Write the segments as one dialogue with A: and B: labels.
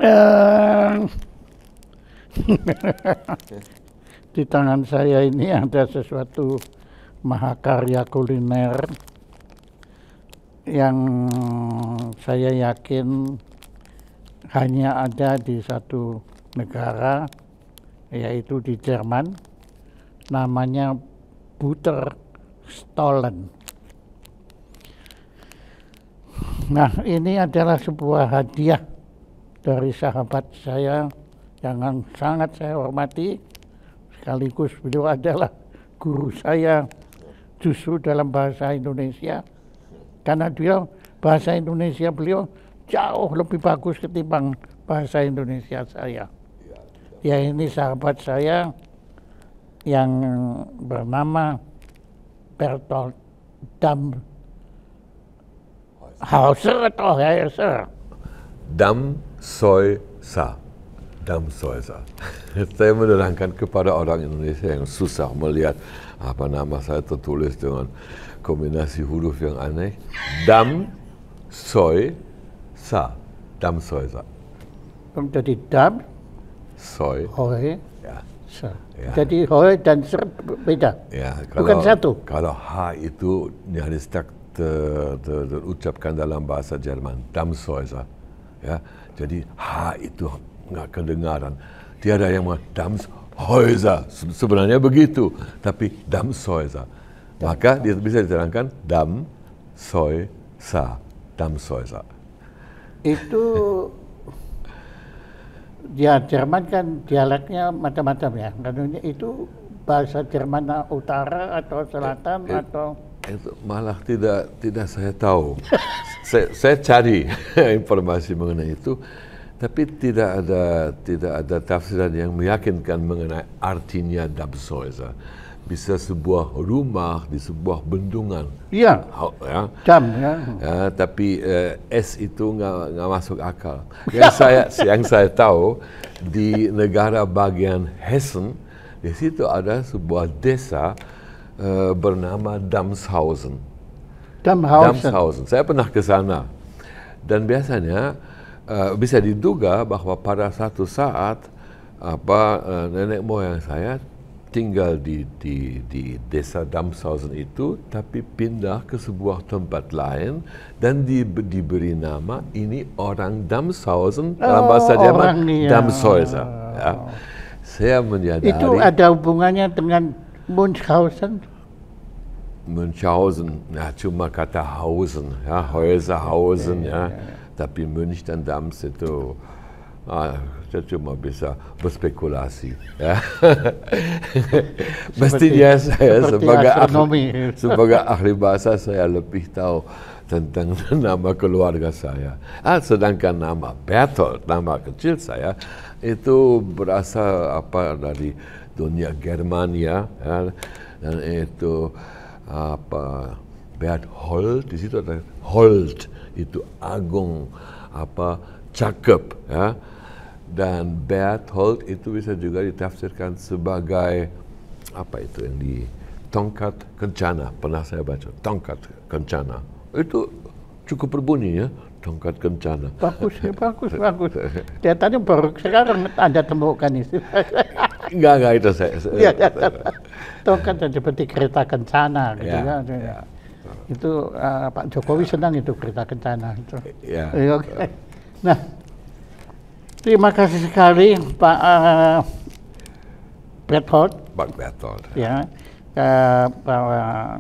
A: Eh, Di tangan saya ini ada sesuatu mahakarya kuliner yang saya yakin hanya ada di satu negara, yaitu di Jerman, namanya Butterstollen. Nah, ini adalah sebuah hadiah dari sahabat saya yang sangat saya hormati, sekaligus beliau adalah guru saya justru dalam bahasa Indonesia, karena bahasa Indonesia beliau jauh lebih bagus ketimbang bahasa Indonesia saya. Ya, ini sahabat saya yang bernama Bertolt Damhauser atau Hauser.
B: Damseuser. Saya menerangkan kepada orang Indonesia yang susah melihat apa nama saya tertulis dengan kombinasi huruf yang aneh. Damseuser.
A: Jadi dam,
B: soy,
A: hoi,
B: ya.
A: ser.
B: Ya.
A: Jadi hoi dan ser beda.
B: Ya,
A: Bukan satu.
B: Kalau H itu nyaris tak terucapkan dalam bahasa Jerman, Damseuser. Ya, jadi H itu nggak kedengaran. Tiada yang Damshäuser. Sebenarnya begitu, tapi Damshäuser. Maka dia bisa diterangkan Damshäuser.
A: Itu ya Jerman kan dialeknya macam-macam ya. Karena itu bahasa Jerman utara atau selatan atau
B: itu malah tidak saya tahu. saya cari informasi mengenai itu, tapi tidak ada tafsiran yang meyakinkan mengenai artinya Damshäuser. Bisa sebuah rumah di sebuah bendungan.
A: Iya.
B: Ya.
A: Jam ya.
B: Ya, tapi S itu nggak masuk akal. Yang saya tahu di negara bagian Hessen, di situ ada sebuah desa bernama Damshausen. Damshausen. Saya pernah ke sana, dan biasanya bisa diduga bahwa pada satu saat nenek moyang saya tinggal di desa Damshausen itu, tapi pindah ke sebuah tempat lain dan diberi nama ini orang Damshausen, dalam bahasa Jerman Damshäuser. Ya. Saya menyadari
A: itu ada hubungannya dengan Munchausen.
B: Münchhausen, ya cuma kata Hausen, ya Häuserhausen, ya. Tapi Münch dan Dams itu saya cuma bisa berspekulasi. Ya. Mestinya saya sebagai ahli bahasa saya lebih tahu tentang nama keluarga saya. Sedangkan nama Bertolt, nama kecil saya, itu berasal dari dunia Germania, ya. Dan itu Berthold, di situ ada Hold, itu agung, cakep, ya. Dan Berthold itu bisa juga ditafsirkan sebagai itu yang di tongkat kencana. Pernah saya baca tongkat kencana, itu cukup berbunyi, ya, tongkat kencana.
A: Bagus. Kelihatannya baru sekarang Anda temukan itu.
B: Enggak itu saya.
A: Tongkat seperti kereta kencana gitu
B: ya.
A: Ya. Itu Pak Jokowi senang itu kereta kencana itu.
B: Ya.
A: Oke. Nah, terima kasih sekali Pak Berthold.
B: Pak Berthold.
A: Ya, bahwa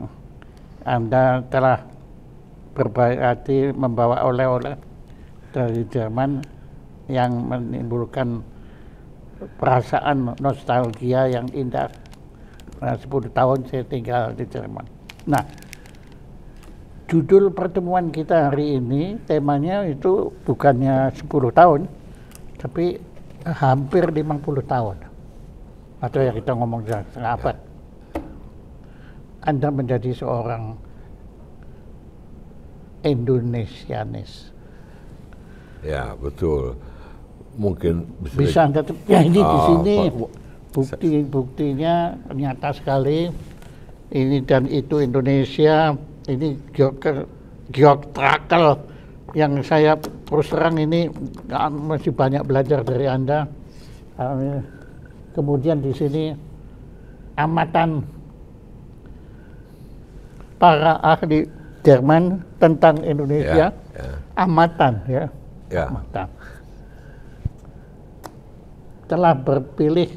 A: Anda telah berbaik hati membawa oleh-oleh dari Jerman yang menimbulkan perasaan nostalgia yang indah. 10 tahun saya tinggal di Jerman. Nah, judul pertemuan kita hari ini, temanya itu bukannya 10 tahun, tapi hampir 50 tahun. Atau yang kita ngomong setengah abad. Anda menjadi seorang Indonesianis.
B: Ya, betul. Mungkin
A: bisa Anda ya ini di sini buktinya nyata sekali. Ini dan itu Indonesia, ini geotrakel yang saya terus terang ini masih banyak belajar dari Anda. Kemudian di sini amatan para ahli Jerman tentang Indonesia, amatan ya, amatan. Telah berpilih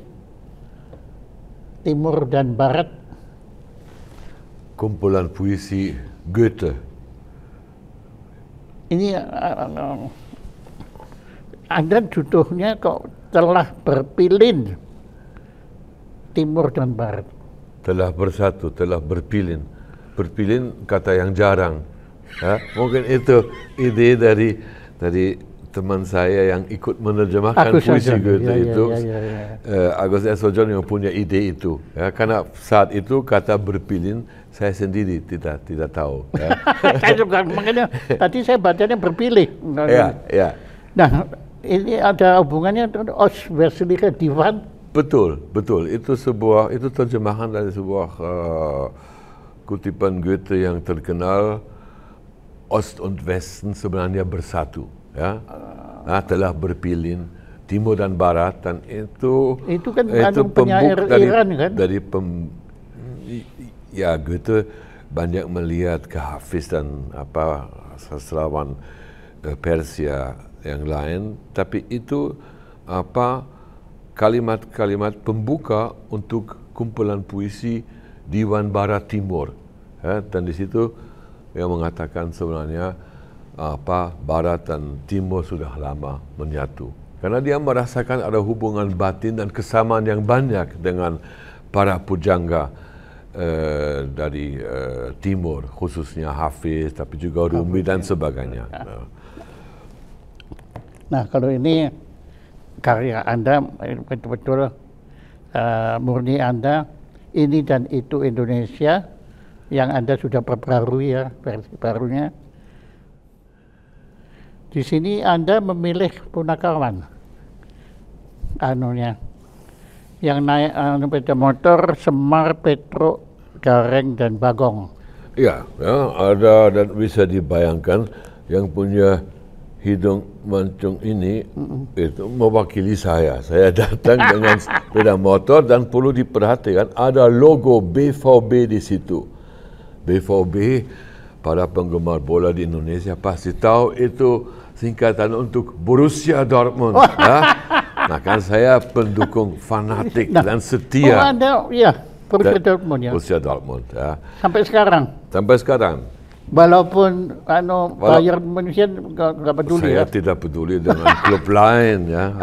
A: Timur dan Barat.
B: Kumpulan puisi Goethe.
A: Ini Anda judulnya kok telah berpilih Timur dan Barat.
B: Telah bersatu, telah berpilih. Berpilih kata yang jarang. Ya, mungkin itu ide dari teman saya yang ikut menerjemahkan puisi Goethe itu. Agus Essojon yang punya ide itu. Ya, karena saat itu kata berpilih saya sendiri tidak tahu. Ya.
A: Saya juga makanya tadi saya bacanya berpilih.
B: Ya.
A: Nah, ini ada hubungannya dengan Ostwestliche Divan.
B: Betul. Itu terjemahan dari sebuah kutipan Goethe yang terkenal. Ost und Westen sebenarnya bersatu, ya. Telah berpilih Timur dan Barat, dan itu
A: kan penyair Iran kan?
B: Goethe banyak melihat ke Hafiz dan sastrawan Persia yang lain, tapi itu kalimat-kalimat pembuka untuk kumpulan puisi Diwan Barat Timur, ya, dan di situ yang mengatakan sebenarnya Barat dan Timur sudah lama menyatu. Karena dia merasakan ada hubungan batin dan kesamaan yang banyak dengan para pujangga dari Timur, khususnya Hafiz, tapi juga Rumi dan sebagainya.
A: Nah, kalau ini karya Anda betul-betul murni Anda, ini dan itu Indonesia, yang Anda sudah perbarui ya, versi barunya. Di sini Anda memilih punakawan, yang naik sepeda motor Semar, Petro, Gareng, dan Bagong.
B: Ya, ada dan bisa dibayangkan yang punya hidung mancung ini itu mewakili saya. Saya datang dengan sepeda motor dan perlu diperhatikan ada logo BVB di situ. BVB, para penggemar bola di Indonesia pasti tahu itu singkatan untuk Borussia Dortmund. Ya. Nah, kan saya pendukung fanatik dan setia.
A: Borussia Dortmund ya.
B: Borussia Dortmund ya.
A: Sampai sekarang. Walaupun Bayern München nggak peduli.
B: Saya tidak peduli dengan klub lain ya.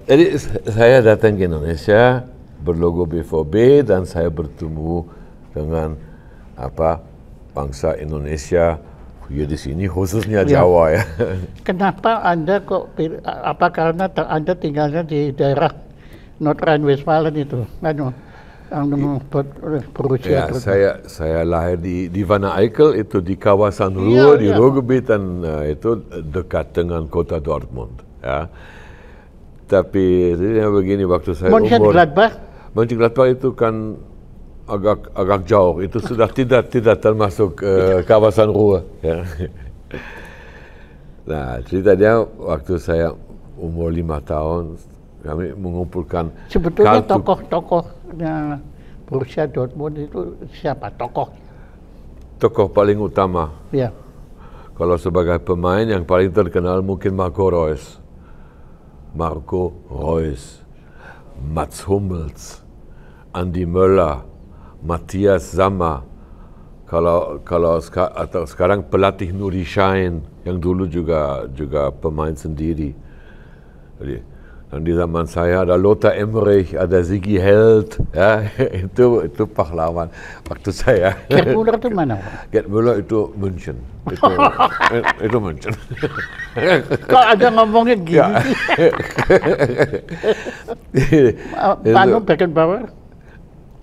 B: Jadi saya datang ke Indonesia berlogo BVB dan saya bertemu dengan bangsa Indonesia ya di sini khususnya Jawa ya.
A: Kenapa Anda kok karena Anda tinggalnya di daerah North Rhine-Westphalia itu Borussia.
B: Saya lahir di Wanne Eickel, itu di kawasan Ruhr, di Ruhrgebiet, dan itu dekat dengan kota Dortmund ya. Tapi begini, waktu saya Mönchengladbach itu kan agak jauh, itu sudah tidak termasuk kawasan Ruhr. Ya. Nah, ceritanya waktu saya umur 5 tahun, kami mengumpulkan
A: sebetulnya tokoh-tokohnya Borussia Dortmund itu siapa tokoh paling utama? Ya.
B: Kalau sebagai pemain yang paling terkenal mungkin Marco Reus, Mats Hummels, Andi Möller, Matthias Sammer, kalau sekarang pelatih Nuri Sahin yang dulu juga pemain sendiri. Jadi, dan di zaman saya ada Lothar Emmerich, ada Sigi Held, ya, itu pahlawan waktu saya.
A: Gerd Müller itu mana?
B: Gerd Müller itu München. Itu München.
A: Kok ada ngomongnya gini sih? Beckenbauer?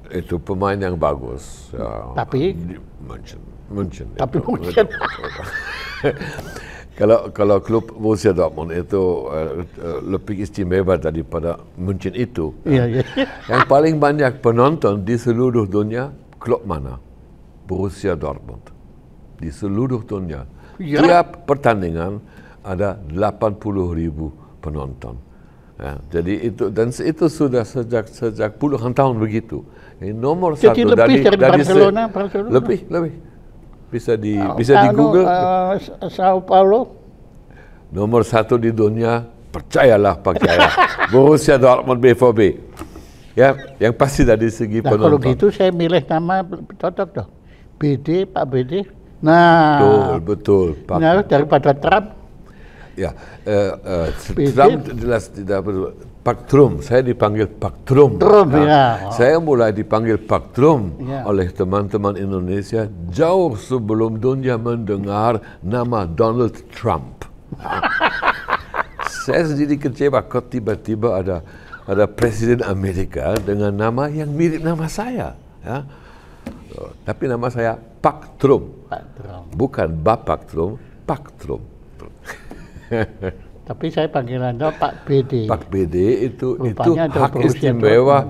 B: Itu pemain yang bagus. Ya.
A: Tapi?
B: München.
A: Tapi München.
B: Kalau klub Borussia Dortmund itu lebih istimewa daripada München itu.
A: Iya.
B: Yang paling banyak penonton di seluruh dunia, klub mana? Borussia Dortmund. Di seluruh dunia.
A: Ya.
B: Tiap pertandingan ada 80.000 penonton. Ya, jadi itu sudah sejak puluhan tahun begitu. Ini nomor
A: Jadi
B: satu
A: lebih dari Barcelona.
B: lebih. Bisa di Google.
A: Sao Paulo.
B: Nomor satu di dunia, percayalah Pak Jaya. Borussia Dortmund BVB. Ya, yang pasti dari segi
A: Nah,
B: penonton.
A: kalau gitu saya milih nama cocok dong. BD, Pak BD. Nah,
B: Betul. Pak.
A: nah daripada Trump.
B: Ya,
A: BD.
B: Trump jelas tidak perlu. Pak Trump, saya dipanggil Pak Trump.
A: Trump, ya.
B: Saya mulai dipanggil Pak Trump
A: Ya.
B: oleh teman-teman Indonesia jauh sebelum dunia mendengar nama Donald Trump. Saya sendiri kecewa kok tiba-tiba ada presiden Amerika dengan nama yang mirip nama saya. Ya. Tapi nama saya Pak Trump.
A: Pak Trump.
B: Bukan Bapak Trump, Pak Trump.
A: Tapi saya panggil Anda Pak BD.
B: Pak BD itu
A: Rupanya ada
B: hak
A: Borussia
B: istimewa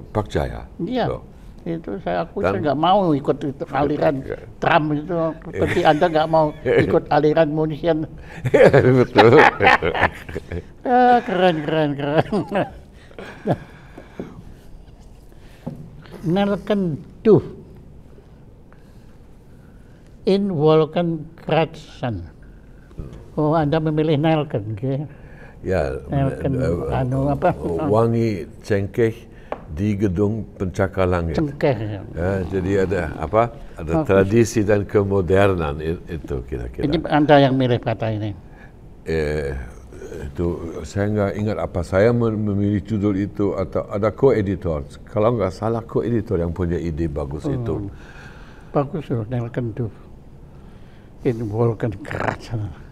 B: Pak Jaya.
A: Iya.
B: So,
A: Itu saya
B: Dan-
A: nggak mau ikut itu aliran Trump itu. Seperti Anda nggak mau ikut aliran Munchen.
B: betul.
A: Keren. Nelken Duff in Wolkenkratsen. Oh, Anda memilih Nelken, okay?
B: Ya,
A: Nelken, apa?
B: wangi cengkeh di gedung pencakar langit.
A: Cengkeh.
B: Ya, jadi ada tradisi dan kemodernan itu kira-kira.
A: Ini Anda yang milih kata ini.
B: Itu saya nggak ingat apa saya memilih judul itu atau ada co-editor. Kalau nggak salah co-editor yang punya ide bagus itu.
A: Bagus loh, Nelken Duff in Wolkenkratsen.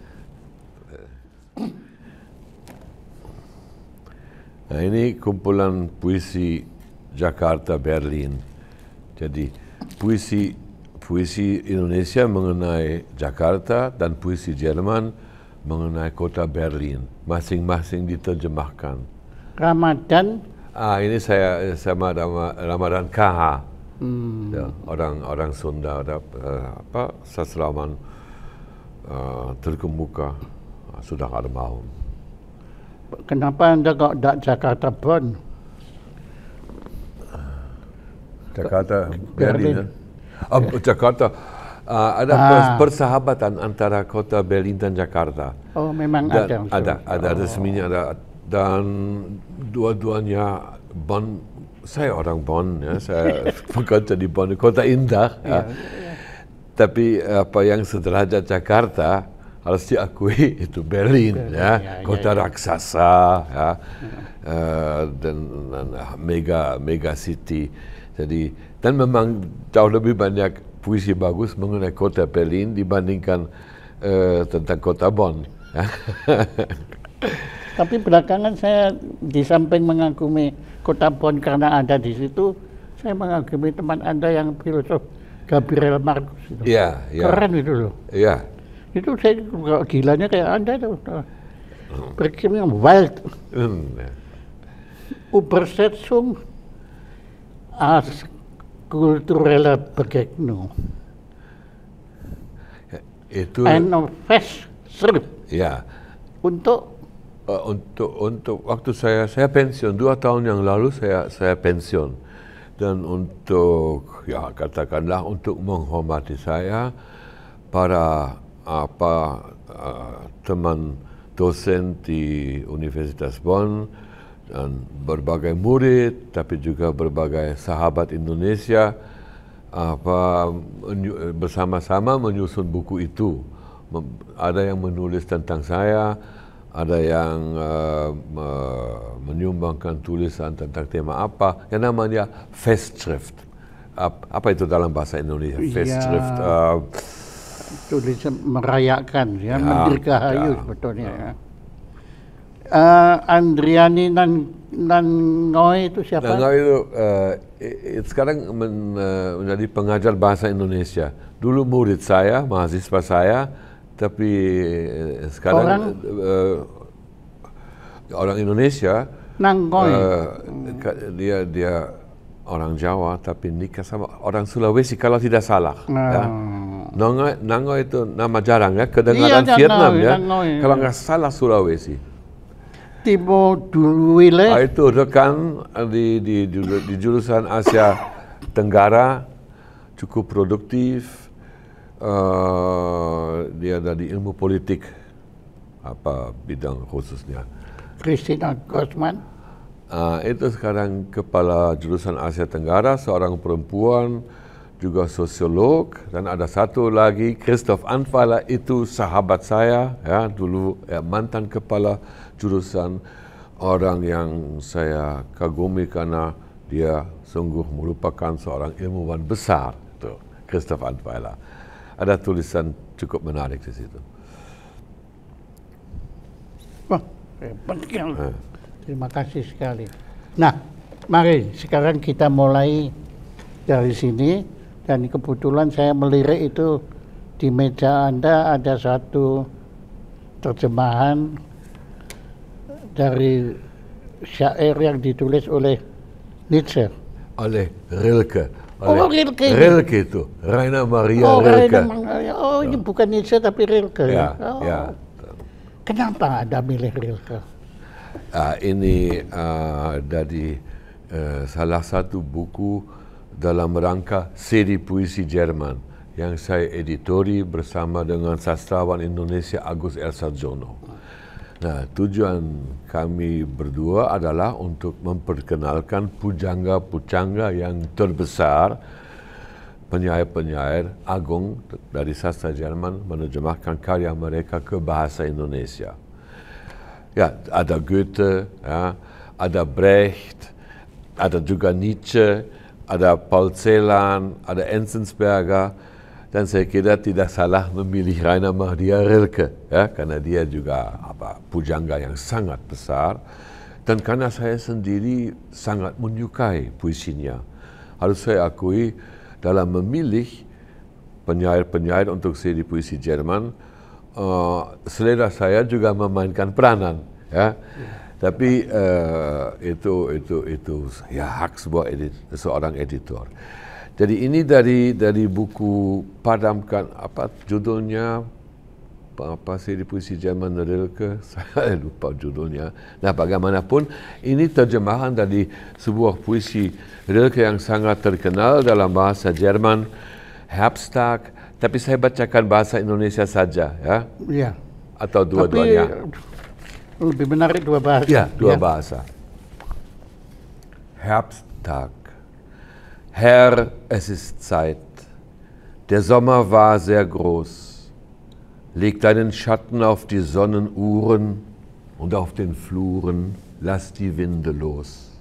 B: Nah, ini kumpulan puisi Jakarta Berlin. Jadi puisi Indonesia mengenai Jakarta dan puisi Jerman mengenai kota Berlin. Masing-masing diterjemahkan.
A: Ramadan.
B: Ini saya sama Ramadan KH. Ya, orang Sunda, ada sastrawan terkemuka, sudah almarhum.
A: Kenapa Anda kok tidak Jakarta Bond?
B: Jakarta
A: Berlin.
B: Berlin. Jakarta ada persahabatan antara kota Berlin dan Jakarta.
A: Oh, memang
B: Dan
A: ada.
B: ada resminya ada, dan dua-duanya Bonn. Saya orang Bonn, ya, saya bekerja di Bonn, kota indah. Ya. Tapi apa yang sederajat Jakarta harus diakui itu Berlin, ya, kota raksasa, ya, dan mega city. Jadi dan memang jauh lebih banyak puisi bagus mengenai kota Berlin dibandingkan tentang kota Bonn.
A: Tapi belakangan saya di samping mengagumi kota Bonn karena ada di situ, saya mengagumi teman Anda yang filosof Gabriel Marcus itu.
B: Iya, iya.
A: Keren itu loh.
B: Iya.
A: Itu saya gilanya kayak Anda tuh. Berkimnya wild. Übersetzung als kulturelle Begegnung.
B: Itu
A: Eine Festschrift.
B: ya.
A: Untuk
B: Untuk waktu saya pensiun 2 tahun yang lalu saya pensiun, dan untuk ya katakanlah untuk menghormati saya, para teman dosen di Universitas Bonn dan berbagai murid, tapi juga berbagai sahabat Indonesia bersama-sama menyusun buku itu. Ada yang menulis tentang saya, ada yang menyumbangkan tulisan tentang tema apa yang namanya Festschrift. Apa itu dalam bahasa Indonesia? Festschrift.
A: Tulisan merayakan, ya, mendirgahayu sebetulnya. Ya. Andriani Nangoy itu siapa?
B: Nangoy itu sekarang menjadi pengajar bahasa Indonesia. Dulu murid saya, mahasiswa saya, tapi sekarang orang Indonesia.
A: Nangoy.
B: Dia orang Jawa tapi nikah sama orang Sulawesi kalau tidak salah. Ya. Nango itu nama jarang ya, kedengaran
A: Iya,
B: Vietnam ya.
A: Nango, iya.
B: Kalau nggak salah Sulawesi.
A: Timo Duwile.
B: Itu rekan di jurusan Asia Tenggara, cukup produktif. Dia ada di ilmu politik, apa bidang khususnya.
A: Christina Gosman.
B: Itu sekarang kepala jurusan Asia Tenggara, seorang perempuan, juga sosiolog, dan ada satu lagi, Christoph Antweiler, itu sahabat saya, ya, dulu mantan kepala jurusan, orang yang saya kagumi karena dia sungguh merupakan seorang ilmuwan besar, itu Christoph Antweiler. Ada tulisan cukup menarik di situ.
A: Wah, hebat sekali. Terima kasih sekali. Nah, mari sekarang kita mulai dari sini, dan kebetulan saya melirik itu di meja Anda ada satu terjemahan dari syair yang ditulis oleh Nietzsche.
B: Oleh Rilke.
A: Rilke.
B: Rilke itu, Rainer Maria Rilke.
A: Ini bukan Nietzsche tapi Rilke.
B: Ya,
A: Oh.
B: ya.
A: Kenapa Anda milih Rilke?
B: Ini dari salah satu buku dalam rangka seri puisi Jerman yang saya editori bersama dengan sastrawan Indonesia Agus R. Sarjono. Nah, tujuan kami berdua adalah untuk memperkenalkan pujangga-pujangga yang terbesar, penyair-penyair agung dari sastra Jerman menerjemahkan karya mereka ke bahasa Indonesia. Ya, ada Goethe, ya, ada Brecht, ada juga Nietzsche, ada Paul Celan, ada Enzensberger, dan saya kira tidak salah memilih Rainer Maria Rilke, ya, karena dia juga pujangga yang sangat besar, dan karena saya sendiri sangat menyukai puisinya. Harus saya akui, dalam memilih penyair-penyair untuk seri puisi Jerman, selera saya juga memainkan peranan, ya. Tapi itu ya hak seorang editor. Jadi ini dari buku Padamkan, apa judulnya, apa seri puisi Jerman Rilke, saya lupa judulnya. Nah, bagaimanapun ini terjemahan dari sebuah puisi Rilke yang sangat terkenal dalam bahasa Jerman, Herbsttag. Tapi saya bacakan bahasa Indonesia saja, ya?
A: Iya.
B: Atau dua-duanya?
A: Lebih menarik dua bahasa.
B: Ya, dua bahasa. Herbsttag. Herr, es ist Zeit. Der Sommer war sehr groß. Leg deinen Schatten auf die Sonnenuhren und auf den Fluren lass die Winde los.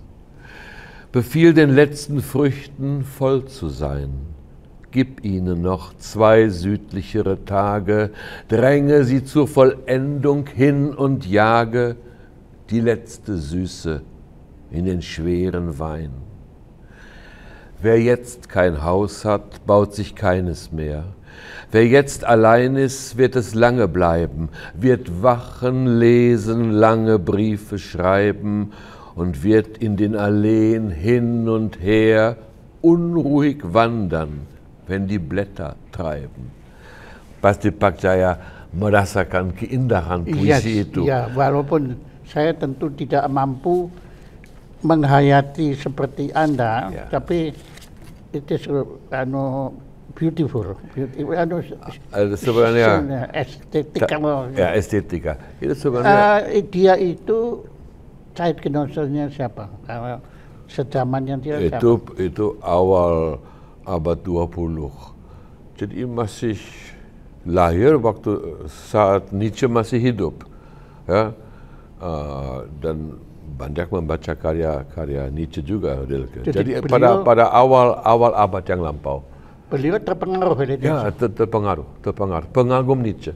B: Befiehl den letzten Früchten voll zu sein. Gib ihnen noch 2 südlichere Tage, dränge sie zur Vollendung hin und jage die letzte Süße in den schweren Wein. Wer jetzt kein Haus hat, baut sich keines mehr. Wer jetzt allein ist, wird es lange bleiben, wird wachen, lesen, lange Briefe schreiben und wird in den Alleen hin und her unruhig wandern, wenn die Blätter treiben. Pasti Pak Jaya merasakan keindahan puisi itu.
A: Ya, walaupun saya tentu tidak mampu menghayati seperti Anda,
B: Ya.
A: tapi itu beautiful.
B: Sebenarnya
A: estetika.
B: ya, estetika. Itu sebenarnya
A: Dia itu Zeitgenossenya siapa? Kalau sejamannya dia siapa?
B: itu awal abad 20. Jadi masih lahir saat Nietzsche masih hidup, ya, dan banyak membaca karya Nietzsche juga Rilke. Jadi pada awal abad yang lampau.
A: Beliau terpengaruh oleh Nietzsche.
B: Ya, terpengaruh, pengagum Nietzsche.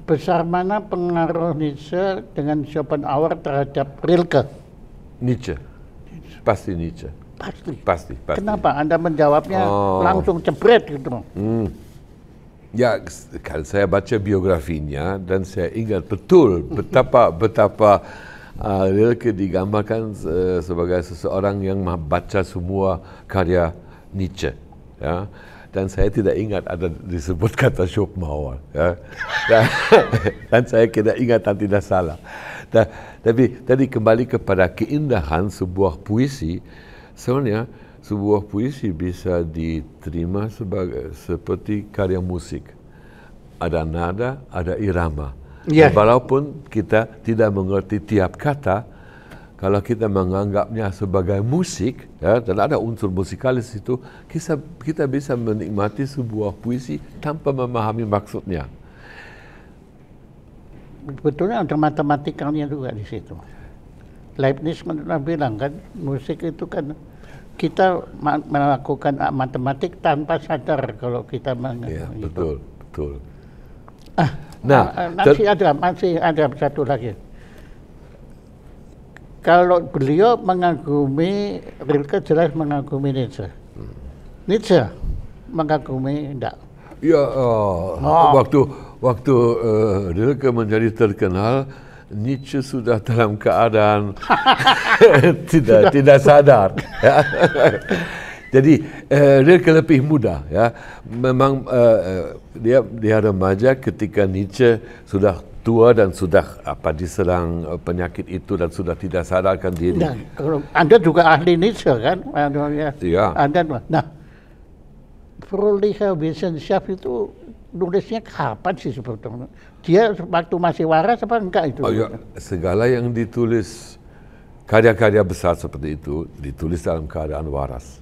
A: Besar mana pengaruh Nietzsche dengan Schopenhauer terhadap Rilke?
B: Nietzsche, pasti Nietzsche. Pasti.
A: Kenapa Anda menjawabnya langsung jebret gitu?
B: Ya, kalau saya baca biografinya dan saya ingat betul betapa Rilke digambarkan sebagai seseorang yang membaca semua karya Nietzsche. Ya. Dan saya tidak ingat ada disebut kata Schopenhauer. Ya. Dan saya tidak ingat dan tidak salah. Tapi tadi kembali kepada keindahan sebuah puisi, sebenarnya sebuah puisi bisa diterima seperti karya musik. Ada nada, ada irama.
A: Yeah.
B: Walaupun kita tidak mengerti tiap kata, kalau kita menganggapnya sebagai musik, ya, dan ada unsur musikalis itu, kita bisa menikmati sebuah puisi tanpa memahami maksudnya.
A: Betulnya ada matematikanya juga di situ. Leibniz pernah bilang kan, musik itu kan kita melakukan matematik tanpa sadar kalau kita
B: Ya, betul, betul.
A: Masih ada satu lagi. Kalau beliau mengagumi, Rilke jelas mengagumi Nietzsche. Nietzsche mengagumi enggak?
B: Ya, waktu Rilke menjadi terkenal, Nietzsche sudah dalam keadaan tidak sadar. Ya. Jadi Rilke lebih muda, ya. Memang dia remaja ketika Nietzsche sudah tua dan sudah diserang penyakit itu dan sudah tidak sadarkan diri.
A: Nah, kalau Anda juga ahli Nietzsche kan?
B: Ya.
A: Nah, Fröhliche Wissenschaft itu nulisnya kapan sih sebetulnya? Dia waktu masih waras apa enggak itu?
B: Ya, segala yang ditulis, karya-karya besar seperti itu ditulis dalam keadaan waras.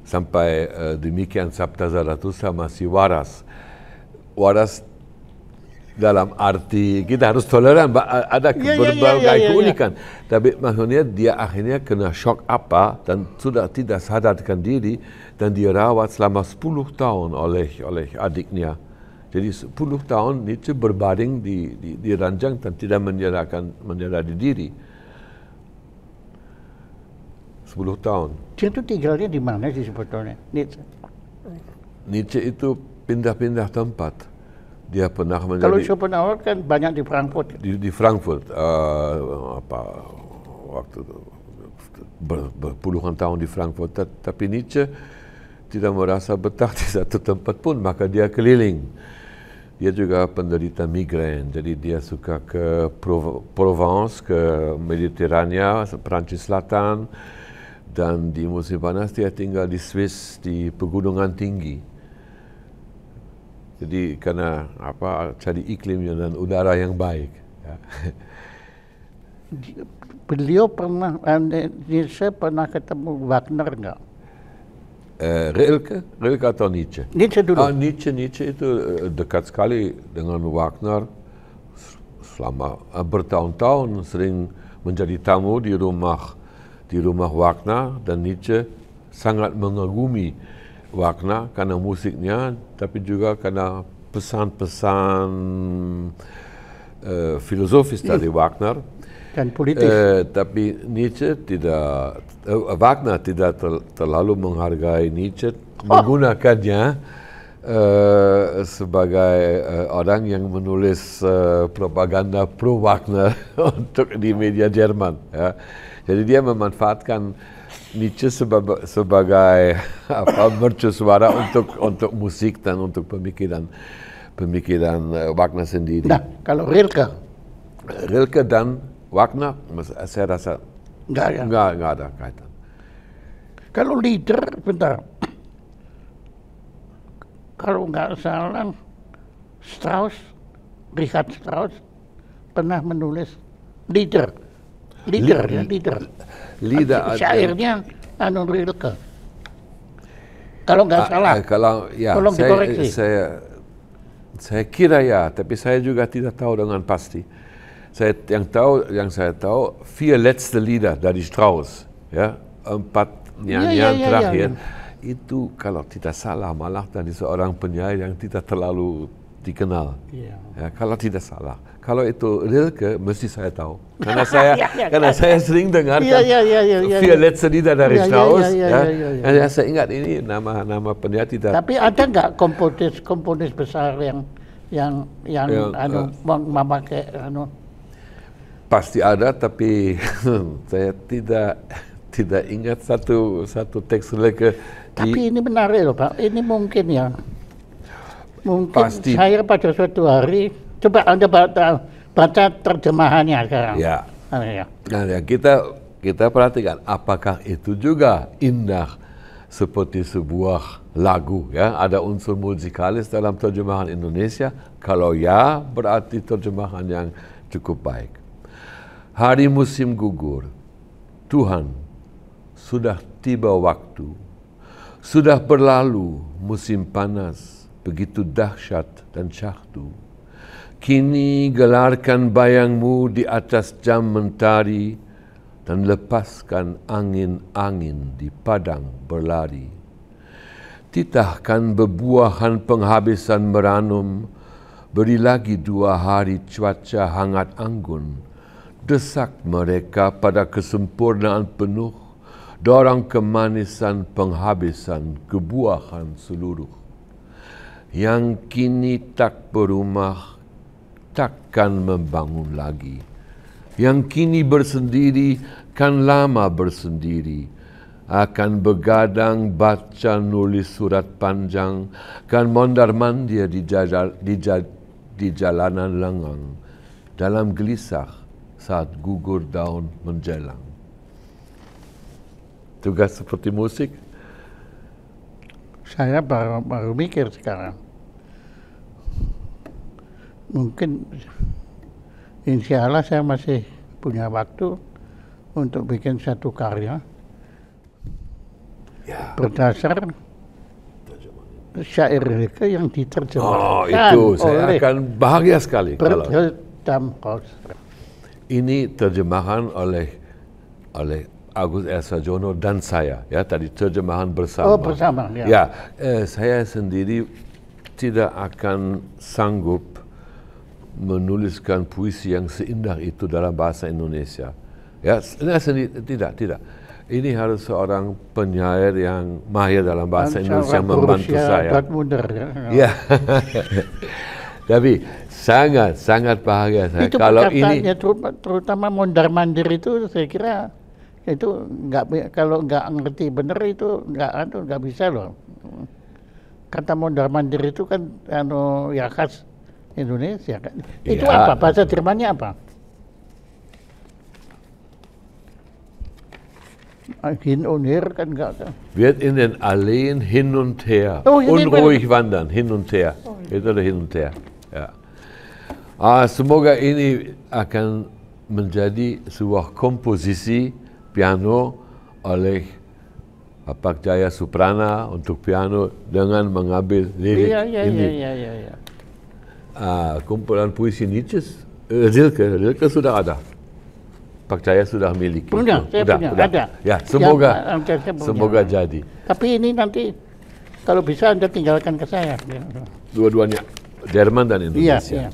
B: Sampai demikian Sabda Zarathustra masih waras. Waras dalam arti kita harus toleran, ada berbagai keunikan. Tapi maksudnya dia akhirnya kena shock dan sudah tidak sadarkan diri dan dirawat selama 10 tahun oleh adiknya. Jadi 10 tahun Nietzsche berbaring di ranjang dan tidak menyadari diri. 10 tahun.
A: Dia itu tinggalnya di mana sih sebetulnya, Nietzsche?
B: Nietzsche itu pindah-pindah tempat. Dia pernah menjadi...
A: Kalau Schopenhauer kan banyak di Frankfurt.
B: Di Frankfurt, waktu berpuluhan tahun di Frankfurt. Tapi Nietzsche tidak merasa betah di satu tempat pun, maka dia keliling. Dia juga penderita migrain, jadi dia suka ke Provence, ke Mediterania, Perancis Selatan, dan di musim panas dia tinggal di Swiss, di pegunungan tinggi. Jadi karena cari iklimnya dan udara yang baik. Ya.
A: Beliau Nietzsche pernah ketemu Wagner enggak?
B: Rilke atau Nietzsche?
A: Nietzsche dulu.
B: Nietzsche itu dekat sekali dengan Wagner. Selama bertahun-tahun sering menjadi tamu di rumah Wagner, dan Nietzsche sangat mengagumi Wagner karena musiknya, tapi juga karena pesan-pesan filosofis dari Wagner
A: dan politis.
B: Tapi Wagner tidak terlalu menghargai Nietzsche, menggunakannya sebagai orang yang menulis propaganda pro Wagner untuk di media Jerman. Ya. Jadi dia memanfaatkan Nietzsche sebagai mercusuara untuk musik dan untuk pemikiran Wagner sendiri.
A: Nah, kalau Rilke
B: dan Wagner, saya rasa enggak ada kaitan.
A: Kalau leader, bentar. Kalau nggak salah, Richard Strauss pernah menulis leader. Syairnya Rilke. Kalau nggak salah. Tolong dikoreksi.
B: Saya kira ya, tapi saya juga tidak tahu dengan pasti. Yang saya tahu, 4 letzte Lieder dari Strauss, ya, 4 nyanyian terakhir. Itu kalau tidak salah malah dari seorang penyair yang tidak terlalu dikenal. Ya, kalau tidak salah. Kalau itu Rilke, mesti saya tahu. Karena saya sering dengarkan 4 letzte Lieder dari Strauss. Saya ingat ini nama penyair tidak.
A: Tapi ada nggak komponis besar yang memakai
B: Pasti ada, tapi saya tidak ingat satu teks Rilke.
A: Tapi ini menarik loh Pak, ini mungkin ya. Mungkin
B: Pasti.
A: saya pada suatu hari, coba Anda baca terjemahannya sekarang.
B: Ya.
A: Ya.
B: Nah, ya, kita perhatikan apakah itu juga indah seperti sebuah lagu, ya, ada unsur musikalis dalam terjemahan Indonesia. Kalau ya, berarti terjemahan yang cukup baik. Hari musim gugur, Tuhan, sudah tiba waktu, sudah berlalu musim panas, begitu dahsyat dan syahdu. Kini gelarkan bayangmu di atas jam mentari dan lepaskan angin-angin di padang berlari. Titahkan bebuahan penghabisan meranum, beri lagi 2 hari cuaca hangat anggun. Desak mereka pada kesempurnaan penuh, dorong kemanisan penghabisan kebuahan seluruh. Yang kini tak berumah, takkan membangun lagi. Yang kini bersendiri, kan lama bersendiri. Akan begadang baca nulis surat panjang, kan mondar-mandir di jalanan lengang. Dalam gelisah saat gugur daun menjelang. Tugas seperti musik.
A: Saya baru mikir sekarang. Mungkin insya Allah saya masih punya waktu untuk bikin satu karya berdasar syair Rilke yang diterjemahkan
B: saya akan bahagia sekali kalau
A: Bertram Kosra.
B: Ini terjemahan oleh Agus R. Sarjono dan saya, ya, tadi terjemahan bersama.
A: Oh, bersama, ya.
B: Ya, saya sendiri tidak akan sanggup menuliskan puisi yang seindah itu dalam bahasa Indonesia. Ya, tidak. Ini harus seorang penyair yang mahir dalam bahasa Indonesia yang membantu saya.
A: Dortmunder,
B: ya. Tapi sangat bahagia saya
A: itu
B: kalau ini.
A: Terutama mondar-mandir itu saya kira itu kalau nggak ngerti bener itu nggak bisa loh. Kata mondar-mandir itu kan ya khas Indonesia kan. Itu
B: ya,
A: apa? Bahasa Jermannya apa? Hin und her kan enggak.
B: Wird in den Alleen hin und her.
A: Oh,
B: unruhig wandern, hin und her. Itu adalah hin und her. Ya. Semoga ini akan menjadi sebuah komposisi piano oleh Pak Jaya Suprana untuk piano dengan mengambil lirik ini.
A: Iya.
B: Kumpulan puisi Nietzsche, Rilke sudah ada. Pak Jaya sudah miliki.
A: Punya, saya punya, ada.
B: Ya, semoga jadi.
A: Tapi ini nanti kalau bisa Anda tinggalkan ke saya.
B: Dua-duanya, Jerman dan Indonesia.
A: Iya.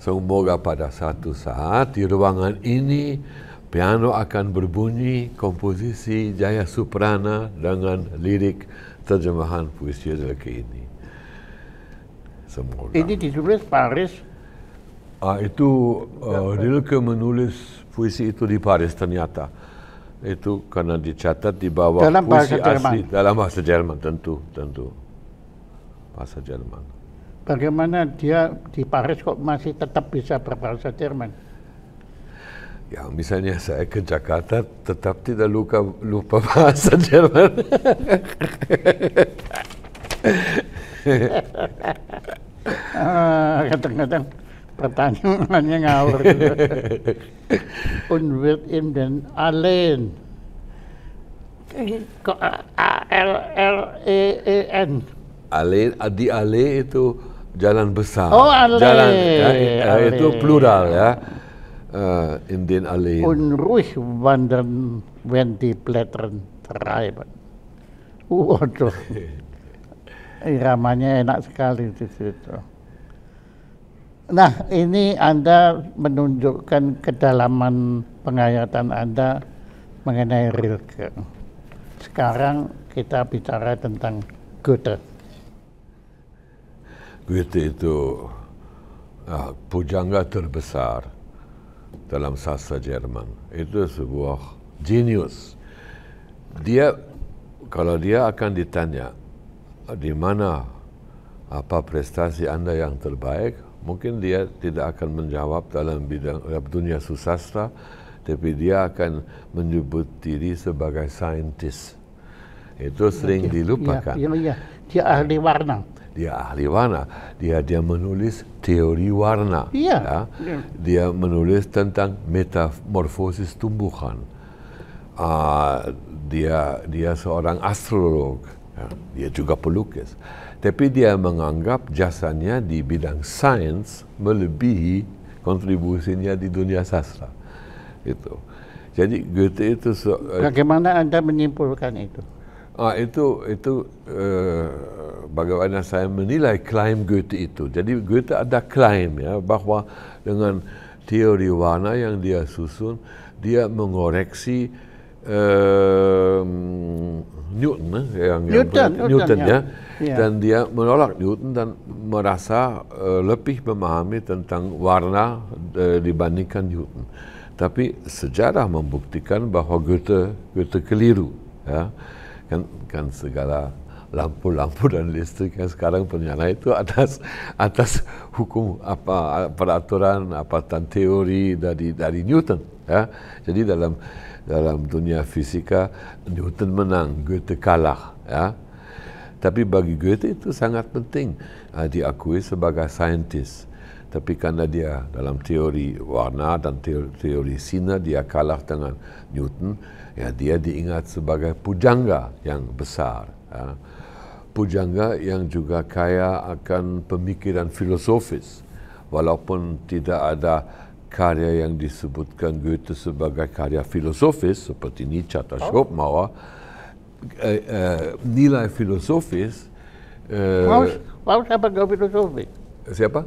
B: Semoga pada satu saat di ruangan ini piano akan berbunyi komposisi Jaya Suprana dengan lirik terjemahan puisi Rilke ini. Semoga.
A: Ini ditulis Paris.
B: Rilke menulis puisi itu di Paris ternyata. Itu karena dicatat di bawah
A: dalam
B: puisi
A: bahasa
B: asli
A: Jerman.
B: dalam bahasa Jerman, tentu bahasa Jerman.
A: Bagaimana dia di Paris kok masih tetap bisa berbahasa Jerman?
B: Ya, misalnya saya ke Jakarta tetap tidak lupa bahasa Jerman.
A: Kadang-kadang pertanyaannya ngawur. Und wird in den Alleen. Kok A-L-L-E-E-N.
B: Di Allee itu jalan besar.
A: Oh, Allee.
B: Jalan
A: Allee.
B: itu plural ya. In den Alleen.
A: Unruhig wandern, wenn die Blätter treiben. Waduh. Iramanya enak sekali di situ. Nah, ini Anda menunjukkan kedalaman penghayatan Anda mengenai Rilke. Sekarang kita bicara tentang Goethe.
B: Goethe itu pujangga terbesar dalam sastra Jerman. Itu sebuah genius. Dia, kalau dia akan ditanya, di mana apa prestasi Anda yang terbaik, mungkin dia tidak akan menjawab dalam bidang dunia susastra, tapi dia akan menyebut diri sebagai saintis. Itu sering dilupakan.
A: Iya. Dia ahli warna.
B: Dia ahli warna. Dia menulis teori warna.
A: Iya.
B: Ya. Dia menulis tentang metamorfosis tumbuhan. Dia seorang astrolog. Ya. Dia juga pelukis. Tapi dia menganggap jasanya di bidang sains melebihi kontribusinya di dunia sastra. Itu. Jadi Goethe itu
A: bagaimana Anda menyimpulkan itu?
B: Itu bagaimana saya menilai klaim Goethe itu. Jadi Goethe ada klaim ya bahwa dengan teori warna yang dia susun, dia mengoreksi Newton ya. Dan dia menolak Newton dan merasa lebih memahami tentang warna dibandingkan Newton. Tapi sejarah membuktikan bahwa Goethe keliru ya. Kan segala lampu-lampu dan listrik yang sekarang menyala itu atas hukum peraturan teori dari Newton ya. Jadi dalam dunia fisika Newton menang, Goethe kalah ya. Tapi bagi Goethe itu sangat penting diakui sebagai saintis. Tapi karena dia dalam teori warna dan teori sinar dia kalah dengan Newton, ya dia diingat sebagai pujangga yang besar. Ya. Pujangga yang juga kaya akan pemikiran filosofis, walaupun tidak ada karya yang disebutkan Goethe sebagai karya filosofis seperti Nietzsche atau Schopenhauer. Nilai filosofis.
A: Faust apa gak filosofis?
B: Siapa?